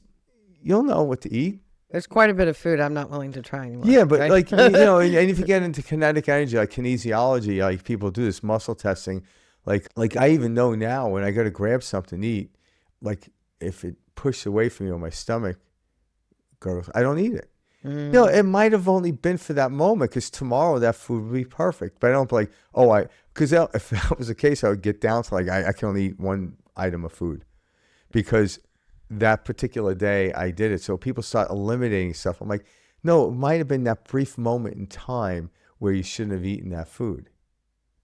you'll know what to eat. There's quite a bit of food I'm not willing to try anymore. Yeah, but like, and if you get into kinetic energy, like kinesiology, like people do this muscle testing, like I even know now when I go to grab something to eat, like if it pushes away from me or my stomach goes, I don't eat it. It might have only been for that moment because tomorrow that food would be perfect. But I don't like, because if that was the case, I would get down to like, I can only eat one item of food because that particular day I did it. So people start eliminating stuff. I'm like, no, it might have been that brief moment in time where you shouldn't have eaten that food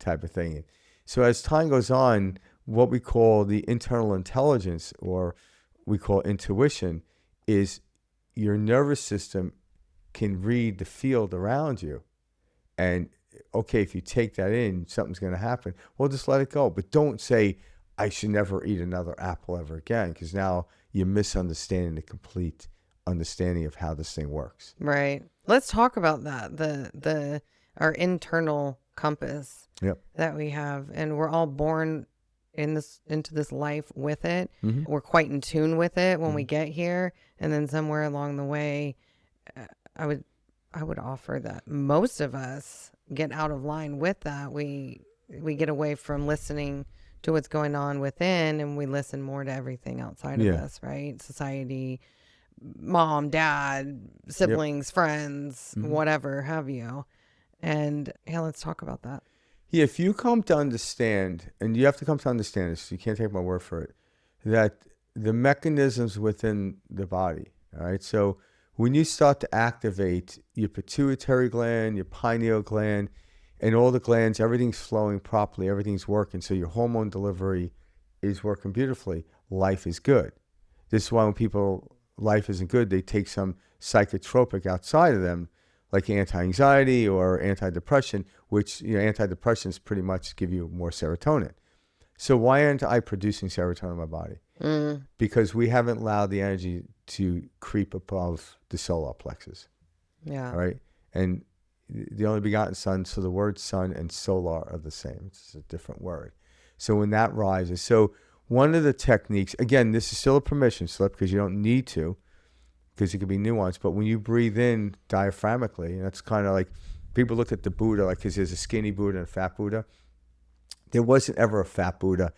type of thing. So as time goes on, what we call the internal intelligence, or we call intuition, is your nervous system can read the field around you. And okay, if you take that in, something's going to happen. Well, just let it go. But don't say, I should never eat another apple ever again, because now you're misunderstanding the complete understanding of how this thing works. Right. Let's talk about that. Our internal compass that we have, and we're all born into this life with it. We're quite in tune with it when we get here, and then somewhere along the way, I would offer that most of us get out of line with that. We get away from listening to what's going on within, and we listen more to everything outside of us, right? Society, mom, dad, siblings, friends, whatever have you. And let's talk about that. Yeah, if you come to understand, and you have to come to understand this, you can't take my word for it, that the mechanisms within the body, all right? So when you start to activate your pituitary gland, your pineal gland, and all the glands, everything's flowing properly, everything's working, so your hormone delivery is working beautifully, life is good. This is why when life isn't good, they take some psychotropic outside of them, like anti-anxiety or antidepressant, which antidepressants pretty much give you more serotonin. So why aren't I producing serotonin in my body? Because we haven't allowed the energy to creep above the solar plexus. Yeah. All right? And the only begotten Son, so the word Son and solar are the same. It's a different word. So when that rises, so one of the techniques, again, this is still a permission slip because you don't need to, because it could be nuanced. But when you breathe in diaphragmically, and that's kind of like people look at the Buddha, like, because there's a skinny Buddha and a fat Buddha. There wasn't ever a fat Buddha.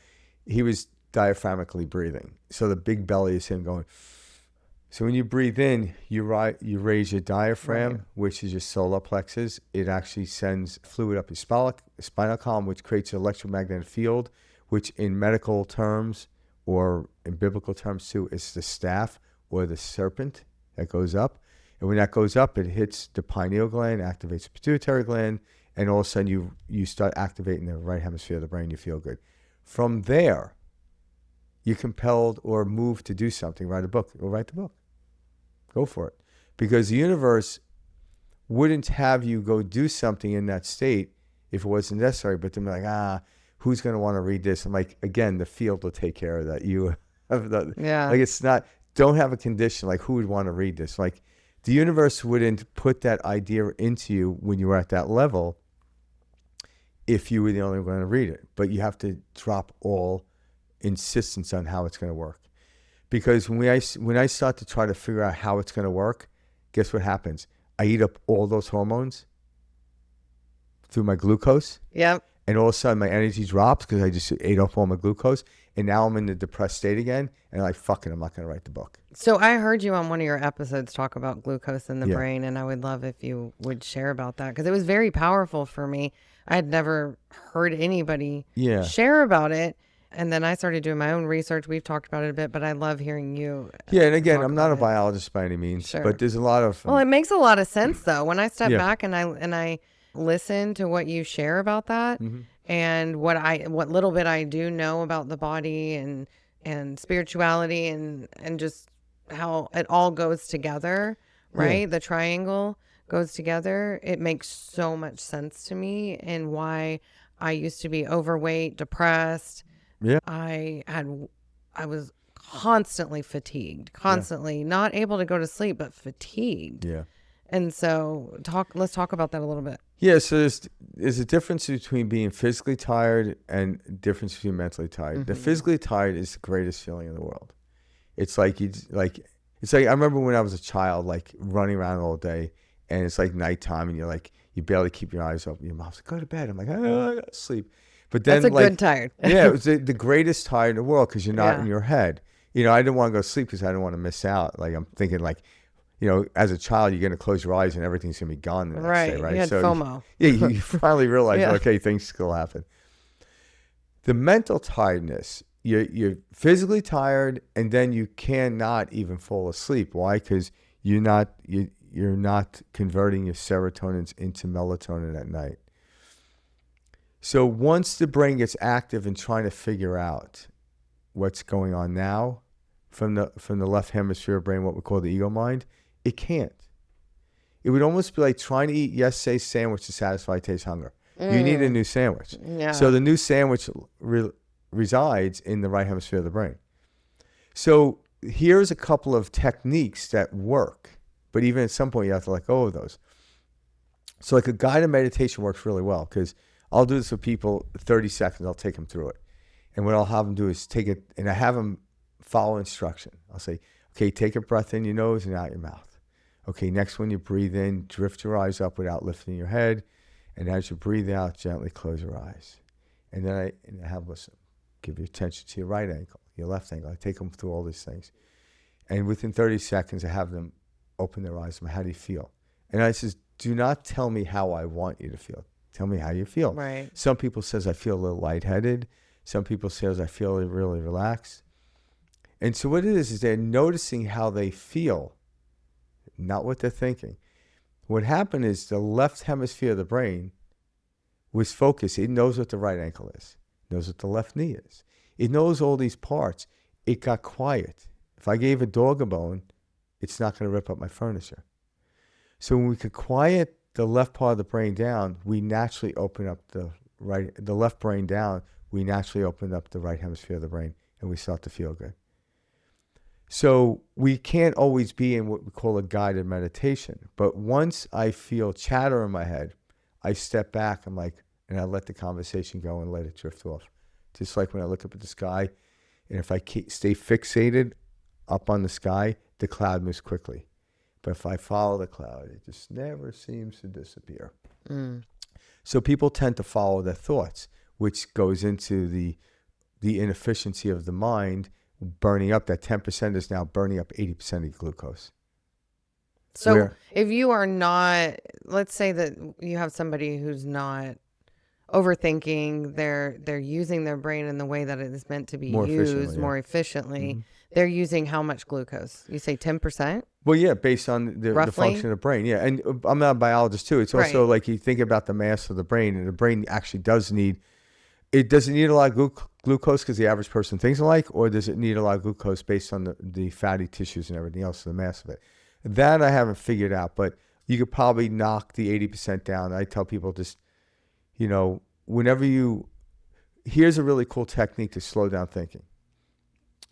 He was diaphragmically breathing. So the big belly is him going. So when you breathe in, you raise your diaphragm, right, which is your solar plexus. It actually sends fluid up your spinal column, which creates an electromagnetic field, which in medical terms or in biblical terms too is the staff or the serpent that goes up. And when that goes up, it hits the pineal gland, activates the pituitary gland, and all of a sudden you start activating the right hemisphere of the brain. You feel good. From there, you're compelled or moved to do something, write a book, or write the book. Go for it. Because the universe wouldn't have you go do something in that state if it wasn't necessary. But they're like, who's going to want to read this? I'm like, again, the field will take care of that. You have the, yeah. Like, it's not, don't have a condition. Like, who would want to read this? Like, the universe wouldn't put that idea into you when you were at that level if you were the only one going to read it. But you have to drop all insistence on how it's going to work. Because when I start to try to figure out how it's going to work, guess what happens? I eat up all those hormones through my glucose. Yep. And all of a sudden my energy drops because I just ate up all my glucose. And now I'm in the depressed state again. And I'm like, fuck it, I'm not going to write the book. So I heard you on one of your episodes talk about glucose in the brain. And I would love if you would share about that. Because it was very powerful for me. I had never heard anybody share about it. And then I started doing my own research. We've talked about it a bit, but I love hearing you. Yeah, and again, I'm not a biologist by any means, but there's a lot of. Well, it makes a lot of sense though when I step back and I listen to what you share about that, and what little bit I do know about the body and spirituality and just how it all goes together, right? The triangle goes together. It makes so much sense to me and why I used to be overweight, depressed. Yeah. I was constantly fatigued, not able to go to sleep, but fatigued. Yeah. And so let's talk about that a little bit. Yeah. So there's a difference between being physically tired and a difference between mentally tired. The physically tired is the greatest feeling in the world. It's like I remember when I was a child, like running around all day and it's like nighttime and you barely keep your eyes open. Your mom's like, go to bed. I'm like, I gotta sleep. But then, that's a good tired. Yeah, it was the greatest tired in the world because you're not in your head. I didn't want to go to sleep because I didn't want to miss out. Like I'm thinking, as a child, you're going to close your eyes and everything's going to be gone the next day, right? You had FOMO. You finally realize, okay, things still happen. The mental tiredness, you're physically tired, and then you cannot even fall asleep. Why? Because you're not converting your serotonins into melatonin at night. So once the brain gets active in trying to figure out what's going on now from the left hemisphere brain, what we call the ego mind, it can't. It would almost be like trying to eat yesterday's sandwich to satisfy taste hunger. You need a new sandwich. Yeah. So the new sandwich resides in the right hemisphere of the brain. So here's a couple of techniques that work, but even at some point you have to let go of those. So like a guided meditation works really well because I'll do this with people, 30 seconds, I'll take them through it. And what I'll have them do is take it, and I have them follow instruction. I'll say, okay, take a breath in your nose and out your mouth. Okay, next when you breathe in, drift your eyes up without lifting your head. And as you breathe out, gently close your eyes. And then I have them listen. Give your attention to your right ankle, your left ankle. I take them through all these things. And within 30 seconds, I have them open their eyes. How do you feel? And I says, do not tell me how I want you to feel. Tell me how you feel. Right. Some people says I feel a little lightheaded. Some people says I feel really relaxed. And so what it is they're noticing how they feel, not what they're thinking. What happened is the left hemisphere of the brain was focused. It knows what the right ankle is. It knows what the left knee is. It knows all these parts. It got quiet. If I gave a dog a bone, it's not going to rip up my furniture. So when we could quiet the left part of the brain down, we naturally open up the left brain down, we naturally open up the right hemisphere of the brain and we start to feel good. So we can't always be in what we call a guided meditation. But once I feel chatter in my head, I step back, and I let the conversation go and let it drift off. Just like when I look up at the sky, and if I stay fixated up on the sky, the cloud moves quickly. But if I follow the cloud, it just never seems to disappear. Mm. So people tend to follow their thoughts, which goes into the inefficiency of the mind burning up. That 10% is now burning up 80% of your glucose. So if you are not, let's say that you have somebody who's not overthinking, they're using their brain in the way that it is meant to be used more efficiently. Mm-hmm. They're using how much glucose? You say 10%? Well, yeah, based on the function of the brain. Yeah, and I'm not a biologist too. It's also like you think about the mass of the brain, and the brain actually doesn't need a lot of glucose because the average person thinks alike, or does it need a lot of glucose based on the fatty tissues and everything else, the mass of it? That I haven't figured out, but you could probably knock the 80% down. I tell people just, whenever here's a really cool technique to slow down thinking,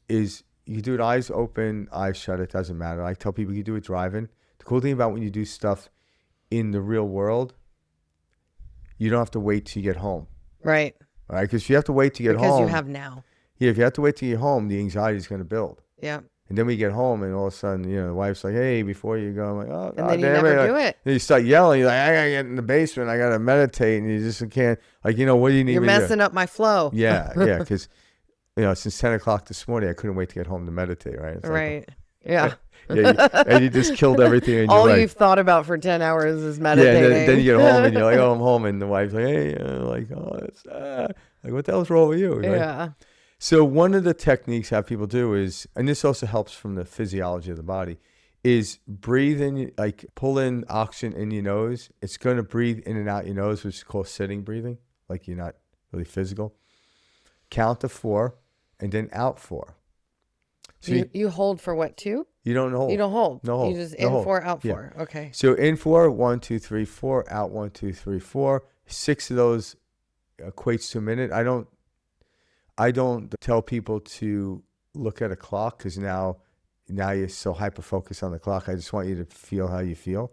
is you do it eyes open, eyes shut, it doesn't matter. I tell people you do it driving. The cool thing about when you do stuff in the real world, you don't have to wait till you get home. Right. All right, because if you have to wait to get home. Because you have now. Yeah, if you have to wait till you get home, the anxiety is going to build. Yeah. And then we get home, and all of a sudden, the wife's like, "Hey, before you go," I'm like, "Oh, and then you never do it." Then you start yelling. You're like, "I gotta get in the basement. I gotta meditate," and you just can't. What do you need? You're messing up my flow. Yeah, because since 10 o'clock this morning, I couldn't wait to get home to meditate. Right. It's right. Yeah. And you just killed everything in your life. All you've thought about for 10 hours is meditating. Yeah. Then you get home and you're like, "Oh, I'm home," and the wife's like, "Hey," it's like, "What the hell's wrong with you?" Yeah. So one of the techniques that people do is, and this also helps from the physiology of the body, is breathe in, like pull in oxygen in your nose. It's going to breathe in and out your nose, which is called sitting breathing, like you're not really physical. Count to 4 and then out 4. So you hold for what, 2? You don't hold. You don't hold. No hold. You just in 4, out 4. Yeah. Okay. So in 4, 1, 2, 3, 4, out 1, 2, 3, 4. 6 of those equates to a minute. I don't tell people to look at a clock because now you're so hyper-focused on the clock. I just want you to feel how you feel.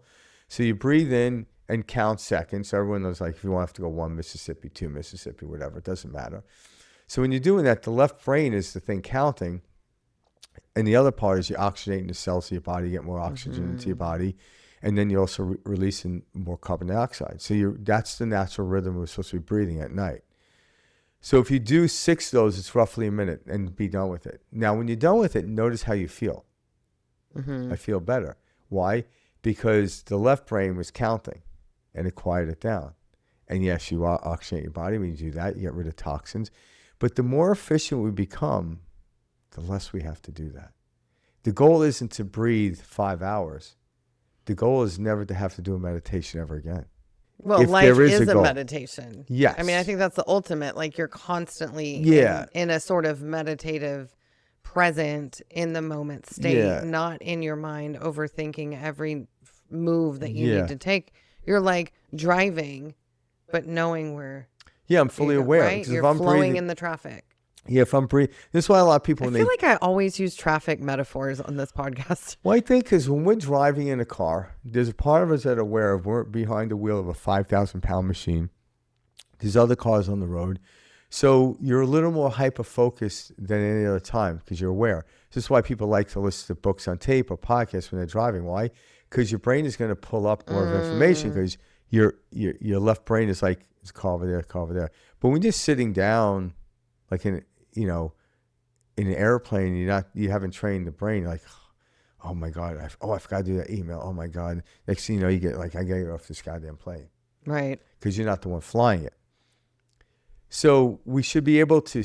So you breathe in and count seconds. So everyone knows, like, if you want to have to go 1 Mississippi, 2 Mississippi, whatever, it doesn't matter. So when you're doing that, the left brain is the thing counting, and the other part is you're oxygenating the cells of your body, you get more oxygen into your body, and then you're also releasing more carbon dioxide. So that's the natural rhythm we're supposed to be breathing at night. So if you do 6 of those, it's roughly a minute and be done with it. Now, when you're done with it, notice how you feel. Mm-hmm. I feel better. Why? Because the left brain was counting and it quieted it down. And yes, you oxygenate your body. When you do that, you get rid of toxins. But the more efficient we become, the less we have to do that. The goal isn't to breathe 5 hours. The goal is never to have to do a meditation ever again. Well, if life is a meditation. Yes. I mean, I think that's the ultimate. Like, you're constantly in a sort of meditative, present, in the moment state, not in your mind overthinking every move that you need to take. You're like driving, but knowing where. Yeah, I'm fully aware. Right? You're flowing in the traffic. Yeah, if I'm breathing. This is why a lot of people... I feel like I always use traffic metaphors on this podcast. Well, I think because when we're driving in a car, there's a part of us that are aware of we're behind the wheel of a 5,000-pound machine. There's other cars on the road. So you're a little more hyper-focused than any other time because you're aware. This is why people like to listen to books on tape or podcasts when they're driving. Why? Because your brain is going to pull up more of information because your left brain is like, it's car over there, car over there. But when you're sitting down, like in an airplane, you haven't trained the brain. You're like, oh my God, I forgot to do that email. Oh my God. Next thing you know, you get like, I gotta get off this goddamn plane. Right. Because you're not the one flying it. So we should be able to,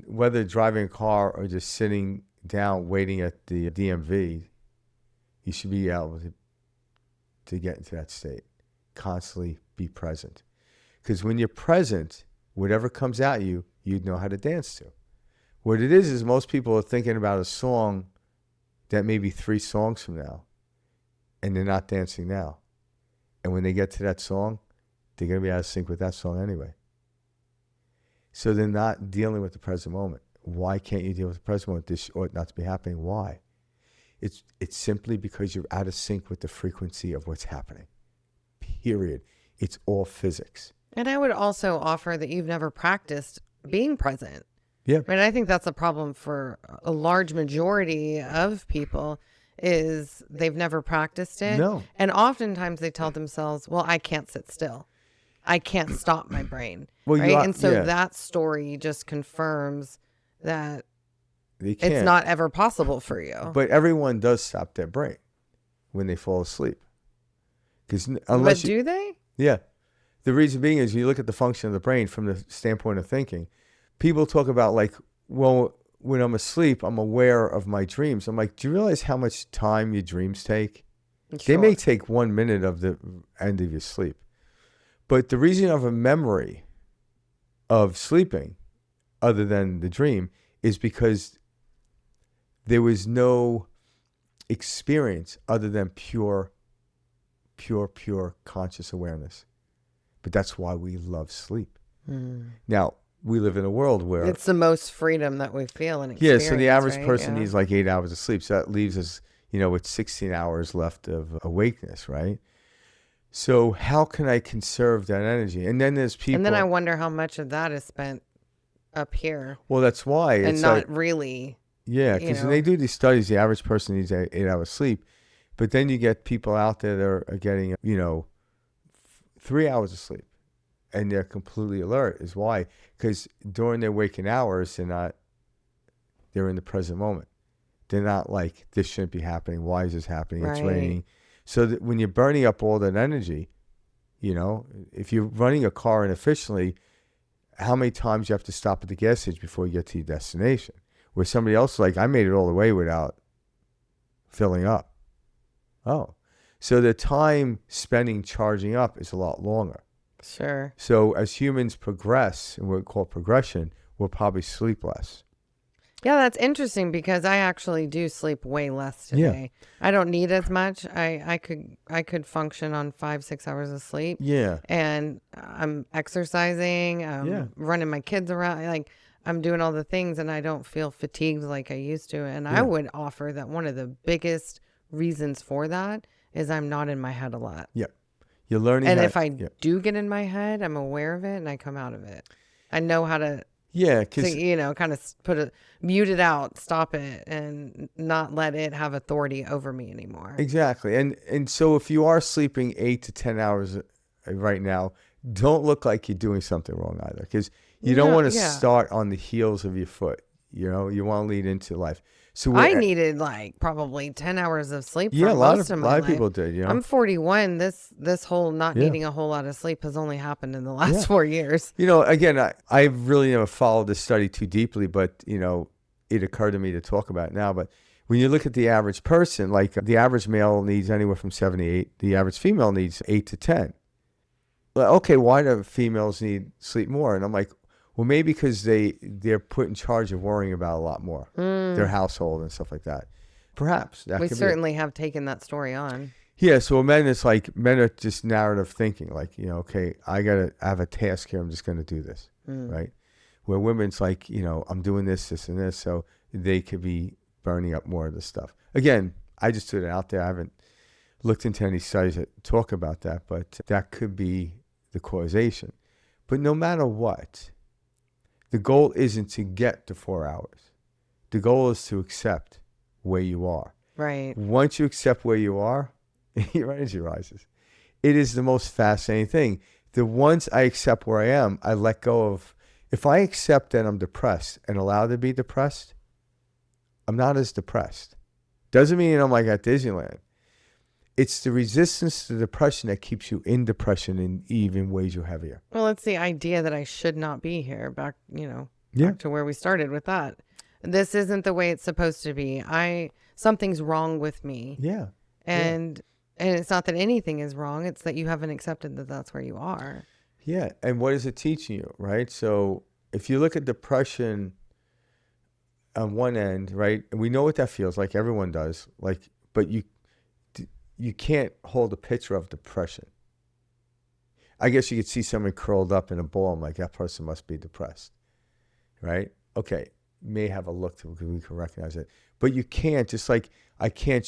whether driving a car or just sitting down waiting at the DMV, you should be able to get into that state. Constantly be present. Because when you're present, whatever comes at you, you'd know how to dance to. What it is most people are thinking about a song that may be 3 songs from now, and they're not dancing now. And when they get to that song, they're going to be out of sync with that song anyway. So they're not dealing with the present moment. Why can't you deal with the present moment? This ought not to be happening. Why? It's simply because you're out of sync with the frequency of what's happening. Period. It's all physics. And I would also offer that you've never practiced being present. Yeah. I mean, I think that's a problem for a large majority of people is they've never practiced it. No. And oftentimes they tell themselves, well, I can't sit still. I can't stop my brain. Well, right. And so yeah, that story just confirms that they can't. it's not ever possible for you. But everyone does stop their brain when they fall asleep. But do they? Yeah. The reason being is you look at the function of the brain from the standpoint of thinking. People talk about like, well, when I'm asleep, I'm aware of my dreams. I'm like, do you realize how much time your dreams take? Sure. They may take 1 minute of the end of your sleep. But the reason you have a memory of sleeping, other than the dream, is because there was no experience other than pure conscious awareness. But that's why we love sleep. Now, we live in a world where it's the most freedom that we feel and experience. Yeah, so the average person needs like 8 hours of sleep. So that leaves us, with 16 hours left of awakeness, right? So how can I conserve that energy? And then there's people. And then I wonder how much of that is spent up here. Well, that's why. And it's not like, really. Yeah, because when they do these studies, the average person needs 8 hours sleep. But then you get people out there that are getting, 3 hours of sleep. And they're completely alert. Is why? Because during their waking hours, they're in the present moment. They're not like, this shouldn't be happening. Why is this happening? It's raining. So that when you're burning up all that energy, if you're running a car inefficiently, how many times you have to stop at the gas station before you get to your destination? Where somebody else, like, I made it all the way without filling up. Oh. So the time spending charging up is a lot longer. Sure. So as humans progress, and what we call progression, we'll probably sleep less. Yeah, that's interesting because I actually do sleep way less today. Yeah. I don't need as much. I could function on 5-6 hours of sleep. Yeah. And I'm exercising, running my kids around, like I'm doing all the things and I don't feel fatigued like I used to. And I would offer that one of the biggest reasons for that is I'm not in my head a lot. Yeah. You're learning. And if I do get in my head, I'm aware of it and I come out of it. I know how to. Yeah, because kind of mute it out, stop it, and not let it have authority over me anymore. Exactly, and so if you are sleeping 8 to 10 hours right now, don't look like you're doing something wrong either, because you don't want to start on the heels of your foot. You want to lead into life. So I needed like probably 10 hours of sleep. Yeah, for most of my life. A lot of people did. I'm 41. This whole not needing a whole lot of sleep has only happened in the last 4 years. Again, I really never followed this study too deeply, but it occurred to me to talk about it now. But when you look at the average person, like the average male needs anywhere from 7 to 8. The average female needs 8 to 10. Well, okay, why do females need sleep more? And I'm like, well, maybe because they're put in charge of worrying about a lot more, their household and stuff like that. Perhaps. We certainly have taken that story on. Yeah, so men, it's like, men are just narrative thinking, like, okay, I have a task here, I'm just going to do this, right? Where women's like, I'm doing this, and this, so they could be burning up more of the stuff. Again, I just threw it out there. I haven't looked into any studies that talk about that, but that could be the causation. But no matter what, the goal isn't to get to 4 hours. The goal is to accept where you are. Right. Once you accept where you are, your energy rises. It is the most fascinating thing. Once I accept where I am, I let go of. If I accept that I'm depressed and allowed to be depressed, I'm not as depressed. Doesn't mean I'm like at Disneyland. It's the resistance to depression that keeps you in depression and even weighs you heavier. Well, it's the idea that I should not be here. Back to where we started with that. This isn't the way it's supposed to be. Something's wrong with me. Yeah. And it's not that anything is wrong. It's that you haven't accepted that that's where you are. Yeah. And what is it teaching you, right? So if you look at depression on one end, right, and we know what that feels like, everyone does, like, but you can't hold a picture of depression. I guess you could see someone curled up in a ball and like, that person must be depressed, right? Okay, may have a look to because we can recognize it, but you can't. Just like I can't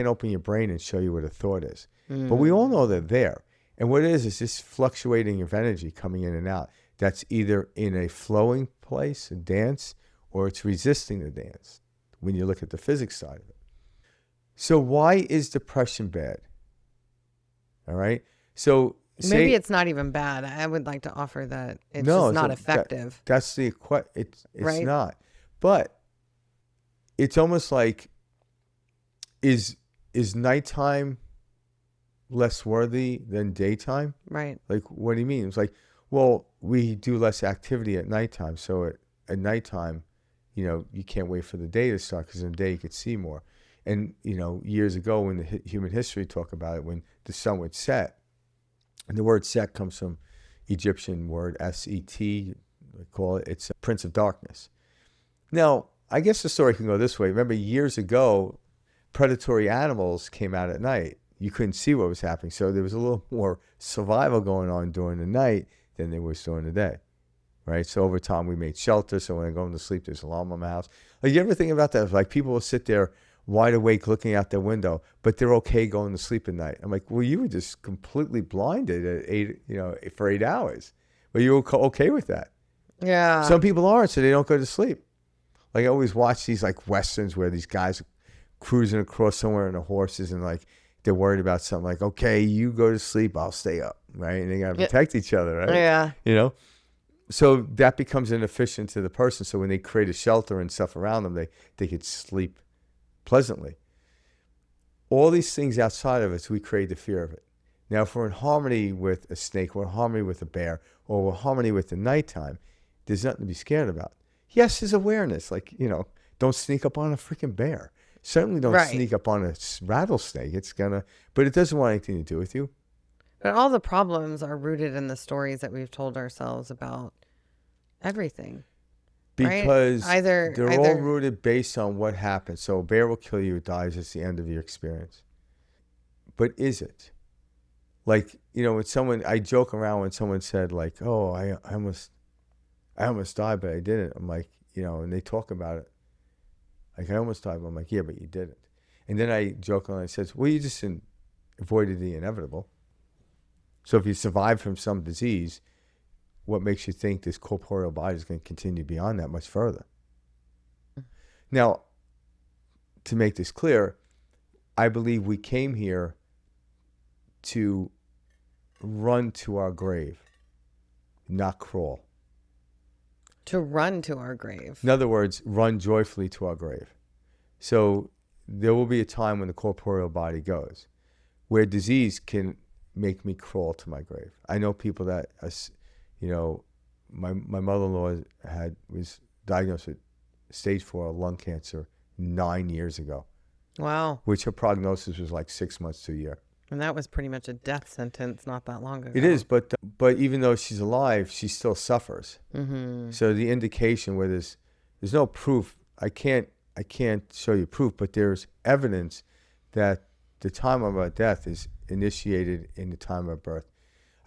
open your brain and show you what a thought is. But we all know they're there, and what it is this fluctuating of energy coming in and out. That's either in a flowing place, a dance, or it's resisting the dance. When you look at the physics side of it. So why is depression bad? All right. So Maybe it's not even bad. I would like to offer that it's no, just not effective, that's the it's right? not. But it's almost like is nighttime less worthy than daytime? Right. Like, what do you mean? It's like, well, we do less activity at nighttime. So at nighttime, you can't wait for the day to start because in the day you could see more. And, years ago when the human history talk about it, when the sun would set, and the word set comes from Egyptian word S-E-T, they call it. It's a prince of darkness. Now, I guess the story can go this way. Remember, years ago, predatory animals came out at night. You couldn't see what was happening. So there was a little more survival going on during the night than there was during the day, right? So over time, we made shelter. So when I go to sleep, there's an alarm on my house. Like, you ever think about that? Like, people will sit there wide awake looking out their window, but they're okay going to sleep at night. I'm like, well, you were just completely blinded at for 8 hours. But you were okay with that. Yeah. Some people aren't, so they don't go to sleep. Like, I always watch these like Westerns where these guys are cruising across somewhere on the horses and like they're worried about something, like, okay, you go to sleep, I'll stay up, right? And they got to protect each other, right? Yeah. So that becomes inefficient to the person. So when they create a shelter and stuff around them, they could sleep pleasantly. All these things outside of us, we create the fear of it. Now, if we're in harmony with a snake, we're in harmony with a bear, or we're in harmony with the nighttime, there's nothing to be scared about. Yes, there's awareness. Like, don't sneak up on a freaking bear. Certainly don't sneak up on a rattlesnake. But it doesn't want anything to do with you. But all the problems are rooted in the stories that we've told ourselves about everything. Because right? they're all rooted based on what happens. So a bear will kill you, it dies, it's the end of your experience. But is it? Like, when I joke around when someone said like, oh, I almost died, but I didn't. I'm like, and they talk about it. Like, I almost died, but I'm like, yeah, but you didn't. And then I joke and I says, well, you just avoided the inevitable. So if you survive from some disease, what makes you think this corporeal body is going to continue beyond that much further? Now, to make this clear, I believe we came here to run to our grave, not crawl. To run to our grave. In other words, run joyfully to our grave. So there will be a time when the corporeal body goes, where disease can make me crawl to my grave. I know people that, my mother-in-law was diagnosed with stage 4 lung cancer 9 years ago. Wow. Which her prognosis was like 6 months to a year. And that was pretty much a death sentence not that long ago. It is, but even though she's alive, she still suffers. Mm-hmm. So the indication where there's no proof, I can't show you proof, but there's evidence that the time of our death is initiated in the time of birth.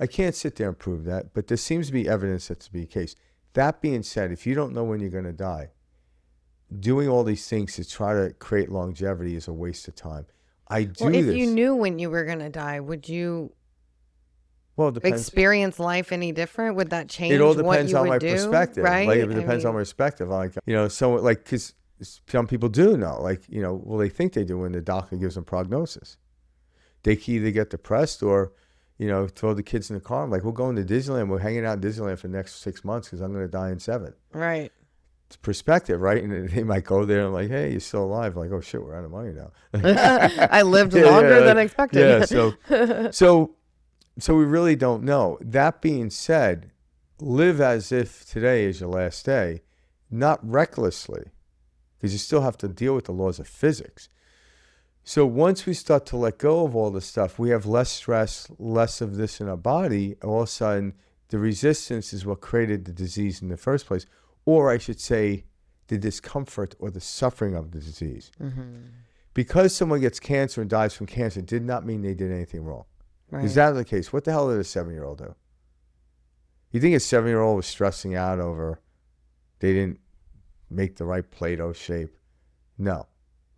I can't sit there and prove that, but there seems to be evidence that to be the case. That being said, if you don't know when you're going to die, doing all these things to try to create longevity is a waste of time. If you knew when you were going to die, would you experience life any different? Would that change? It all depends on my do? perspective. Right? Like, it depends on my perspective. Like, because some people do know, like, they think they do when the doctor gives them prognosis. They can either get depressed or, throw the kids in the car. I'm like, we're going to Disneyland. We're hanging out in Disneyland for the next 6 months because I'm going to die in 7. Right. It's perspective, right? And they might go there and like, hey, you're still alive. Like, oh shit, we're out of money now. I lived longer than expected. Yeah. So we really don't know. That being said, live as if today is your last day, not recklessly, because you still have to deal with the laws of physics. So once we start to let go of all this stuff, we have less stress, less of this in our body. All of a sudden, the resistance is what created the disease in the first place. Or I should say, the discomfort or the suffering of the disease. Mm-hmm. Because someone gets cancer and dies from cancer did not mean they did anything wrong. Right. Is that the case? What the hell did a 7-year-old do? You think a 7-year-old was stressing out over they didn't make the right Play-Doh shape? No,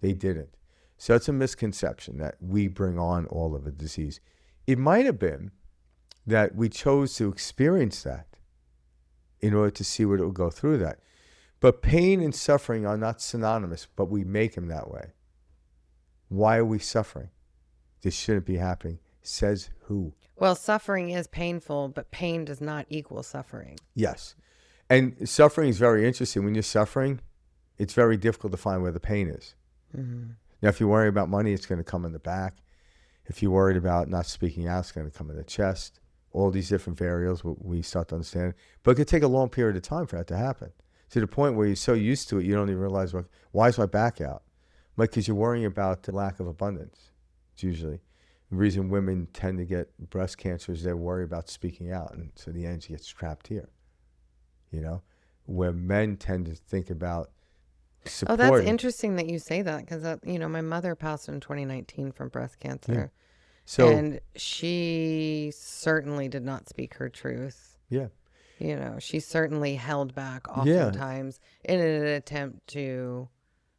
they didn't. So it's a misconception that we bring on all of the disease. It might have been that we chose to experience that in order to see what it would go through that. But pain and suffering are not synonymous, but we make them that way. Why are we suffering? This shouldn't be happening. Says who? Well, suffering is painful, but pain does not equal suffering. Yes. And suffering is very interesting. When you're suffering, it's very difficult to find where the pain is. Mm-hmm. Now, if you worry about money, it's going to come in the back. If you're worried about not speaking out, it's going to come in the chest. All these different variables, we start to understand. But it could take a long period of time for that to happen. To the point where you're so used to it, you don't even realize, well, why is my back out? Like, because you're worrying about the lack of abundance. It's usually the reason women tend to get breast cancer is they worry about speaking out. And so the energy gets trapped here, you know, where men tend to think about supporting. Oh, that's interesting that you say that, because, my mother passed in 2019 from breast cancer. Yeah. So, and she certainly did not speak her truth. Yeah. She certainly held back oftentimes in an attempt to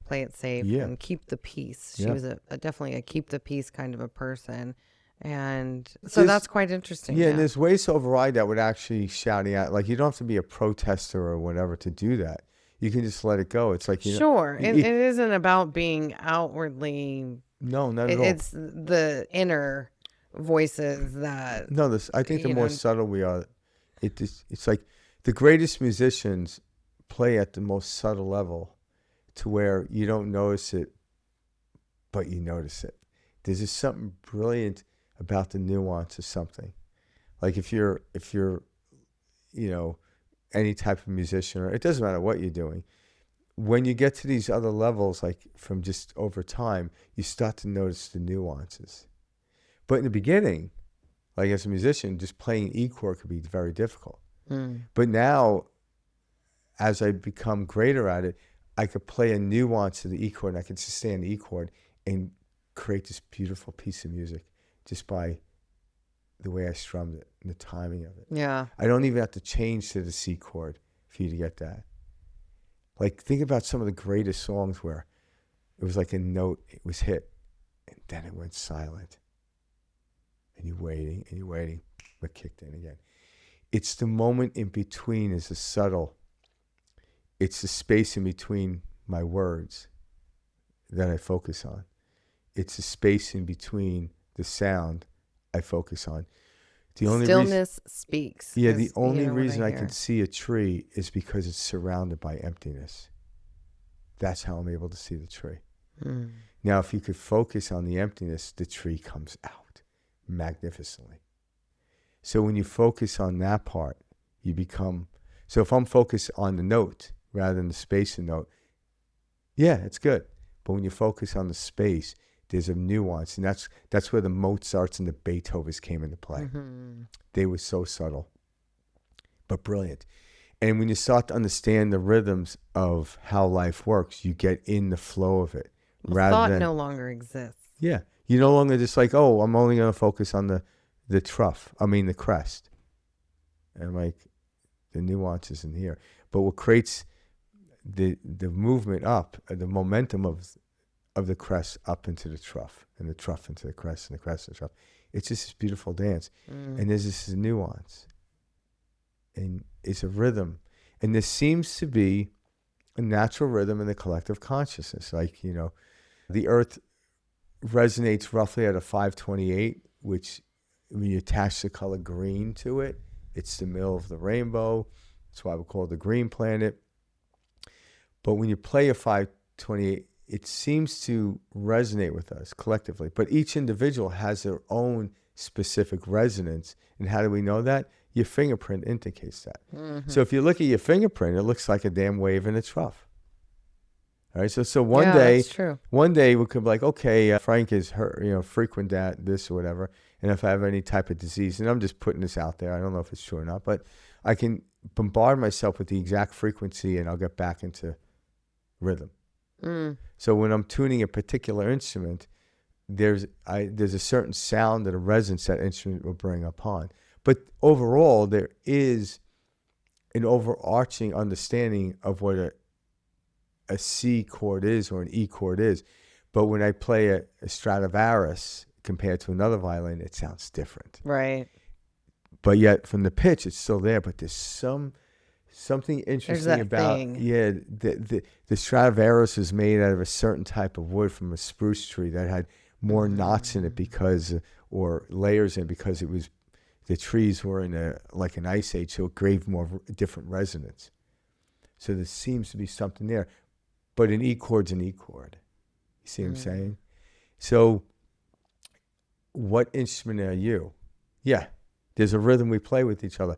play it safe and keep the peace. She was definitely a keep the peace kind of a person. And so that's quite interesting. Yeah, and there's ways to override that with actually shouting out. Like, you don't have to be a protester or whatever to do that. You can just let it go. It's like, sure. It isn't about being outwardly. No, not at all. It's the inner voices that. No, I think the more subtle we are, it's like the greatest musicians play at the most subtle level to where you don't notice it, but you notice it. There's just something brilliant about the nuance of something. Like if you're any type of musician, or it doesn't matter what you're doing, when you get to these other levels, like from just over time, you start to notice the nuances. But in the beginning, like as a musician, just playing E chord could be very difficult. But now, as I become greater at it, I could play a nuance to the E chord, and I could sustain the E chord and create this beautiful piece of music just by the way I strummed it and the timing of it. Yeah. I don't even have to change to the C chord for you to get that. Like, think about some of the greatest songs where it was like a note, it was hit, and then it went silent. And you're waiting, but kicked in again. It's the moment in between is the subtle. It's the space in between my words that I focus on. It's the space in between the sound I focus on. The only stillness speaks. Yeah, the only reason I can see a tree is because it's surrounded by emptiness. That's how I'm able to see the tree. Now, if you could focus on the emptiness, the tree comes out magnificently. So when you focus on that part, you become... So if I'm focused on the note rather than the space of note, yeah, it's good. But when you focus on the space, there's a nuance, and that's where the Mozarts and the Beethovens came into play. They were so subtle, but brilliant. And when you start to understand the rhythms of how life works, you get in the flow of it. Thought no longer exists. Yeah. You're no longer just like, oh, I'm only going to focus on the crest. And like, the nuances in here. But what creates the movement up, the momentum of the crest up into the trough, and the trough into the crest, and the crest into the trough. It's just this beautiful dance. And there's this nuance. And it's a rhythm. And there seems to be a natural rhythm in the collective consciousness. Like, the earth resonates roughly at a 528, which when you attach the color green to it, it's the middle of the rainbow. That's why we call it the green planet. But when you play a 528, it seems to resonate with us collectively. But each individual has their own specific resonance. And how do we know that? Your fingerprint indicates that. So if you look at your fingerprint, it looks like a damn wave in a trough. All right. So one day, that's true. One day we could be like, okay, Frank is frequent that, this or whatever. And if I have any type of disease, and I'm just putting this out there, I don't know if it's true or not, but I can bombard myself with the exact frequency and I'll get back into rhythm. So when I'm tuning a particular instrument, there's a certain sound and a resonance that instrument will bring upon. But overall, there is an overarching understanding of what a C chord is or an E chord is. But when I play a Stradivarius compared to another violin, it sounds different. Right. But yet from the pitch, it's still there. But there's Something interesting that about thing. the Stradivarius is made out of a certain type of wood from a spruce tree that had more knots in it because, or layers in it because it was, the trees were in like an ice age, so it gave more different resonance. So there seems to be something there, but an E chord's an E chord. You see what I'm saying? So what instrument are you? Yeah, there's a rhythm we play with each other.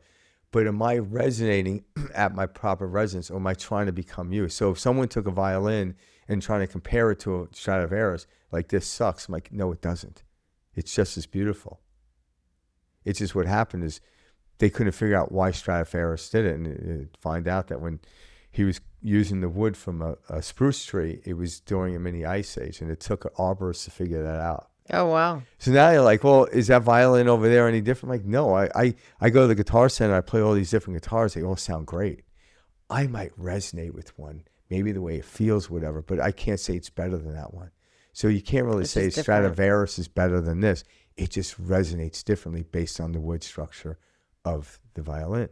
But am I resonating at my proper resonance, or am I trying to become you? So if someone took a violin and trying to compare it to a Stradivarius, like, this sucks, I'm like, no, it doesn't. It's just as beautiful. It's just what happened is they couldn't figure out why Stradivarius did it, and find out that when he was using the wood from a spruce tree, it was during a mini ice age, and it took an arborist to figure that out. Oh, wow. So now you're like, well, is that violin over there any different? I'm like, no, I go to the Guitar Center, I play all these different guitars, they all sound great. I might resonate with one, maybe the way it feels, whatever, but I can't say it's better than that one. So you can't really say Stradivarius is better than this. It just resonates differently based on the wood structure of the violin.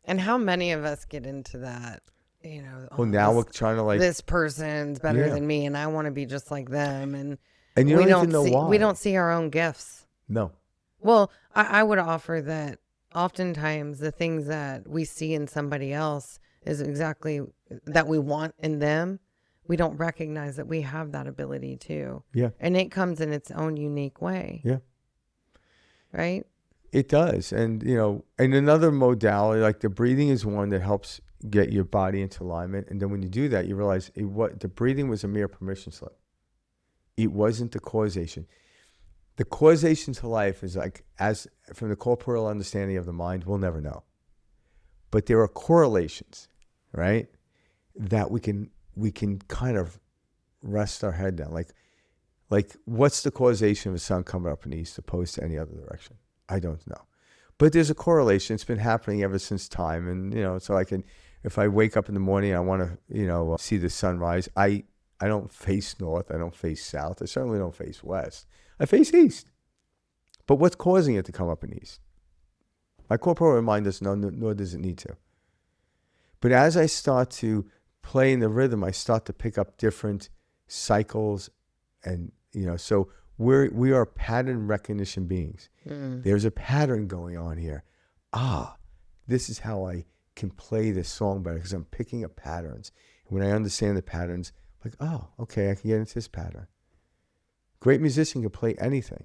And how many of us get into that? You know, Well, now we're trying to, like, this person's better than me, and I want to be just like them, and you don't even know why. We don't see our own gifts. No. Well, I would offer that oftentimes the things that we see in somebody else is exactly that we want in them. We don't recognize that we have that ability too. Yeah. And it comes in its own unique way. Yeah. Right? It does. And, and another modality, like the breathing, is one that helps get your body into alignment. And then when you do that, you realize the breathing was a mere permission slip. It wasn't the causation. The causation to life is like, as from the corporeal understanding of the mind, we'll never know. But there are correlations, right? That we can kind of rest our head down. Like what's the causation of the sun coming up in the east opposed to any other direction? I don't know. But there's a correlation. It's been happening ever since time. And, so if I wake up in the morning and I want to, see the sunrise, I don't face north. I don't face south. I certainly don't face west. I face east. But what's causing it to come up in east? My corporeal mind doesn't know, nor does it need to. But as I start to play in the rhythm, I start to pick up different cycles, and so we are pattern recognition beings. There's a pattern going on here. This is how I can play this song better, because I'm picking up patterns. And when I understand the patterns, like, oh, okay, I can get into this pattern. Great musician can play anything.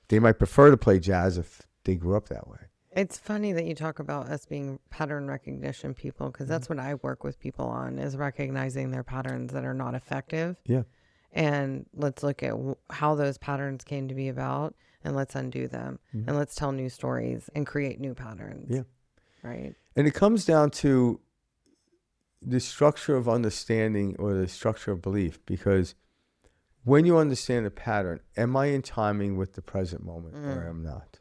They might prefer to play jazz if they grew up that way. It's funny that you talk about us being pattern recognition people, because that's what I work with people on, is recognizing their patterns that are not effective. Yeah. And let's look at how those patterns came to be about, and let's undo them. And let's tell new stories and create new patterns. Yeah. Right. And it comes down to the structure of understanding, or the structure of belief, because when you understand the pattern, am I in timing with the present moment, or am I not?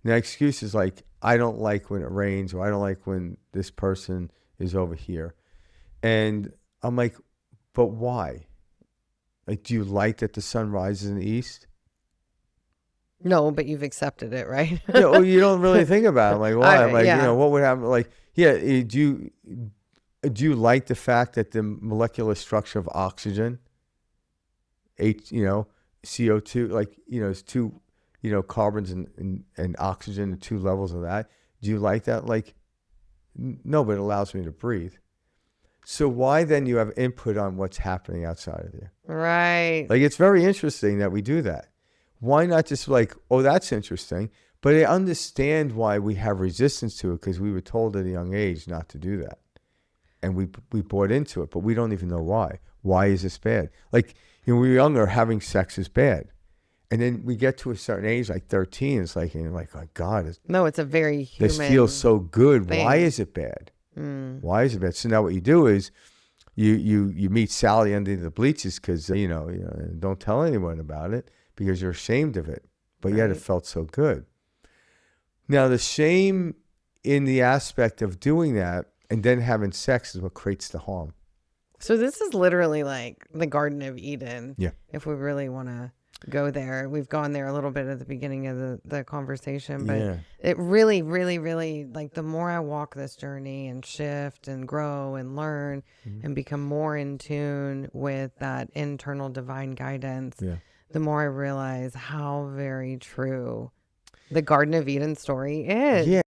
Now, excuses like, I don't like when it rains, or I don't like when this person is over here. And I'm like, but why? Like, do you like that the sun rises in the east? No, but you've accepted it, right? Yeah, well, you don't really think about it. I'm like, why? I'm like, what would happen? Like, do you like the fact that the molecular structure of oxygen, CO2, like, it's two, carbons and oxygen, the two levels of that. Do you like that? Like, no, but it allows me to breathe. So why then you have input on what's happening outside of you? Right. Like, it's very interesting that we do that. Why not just like, oh, that's interesting. But I understand why we have resistance to it, because we were told at a young age not to do that. And we bought into it, but we don't even know why. Why is this bad? Like, when we were younger, having sex is bad. And then we get to a certain age, like 13, it's like, oh God. No, it's a very human This feels so good. thing. Why is it bad? Why is it bad? So now what you do is you meet Sally under the bleachers, because, don't tell anyone about it because you're ashamed of it. But yet it felt so good. Now, the shame in the aspect of doing that and then having sex is what creates the harm. So this is literally like the Garden of Eden. Yeah. If we really want to. go there. We've gone there a little bit at the beginning of the conversation, but Yeah. it really, really, really, like, the more I walk this journey and shift and grow and learn and become more in tune with that internal divine guidance, Yeah. the more I realize how very true the Garden of Eden story is. Yeah.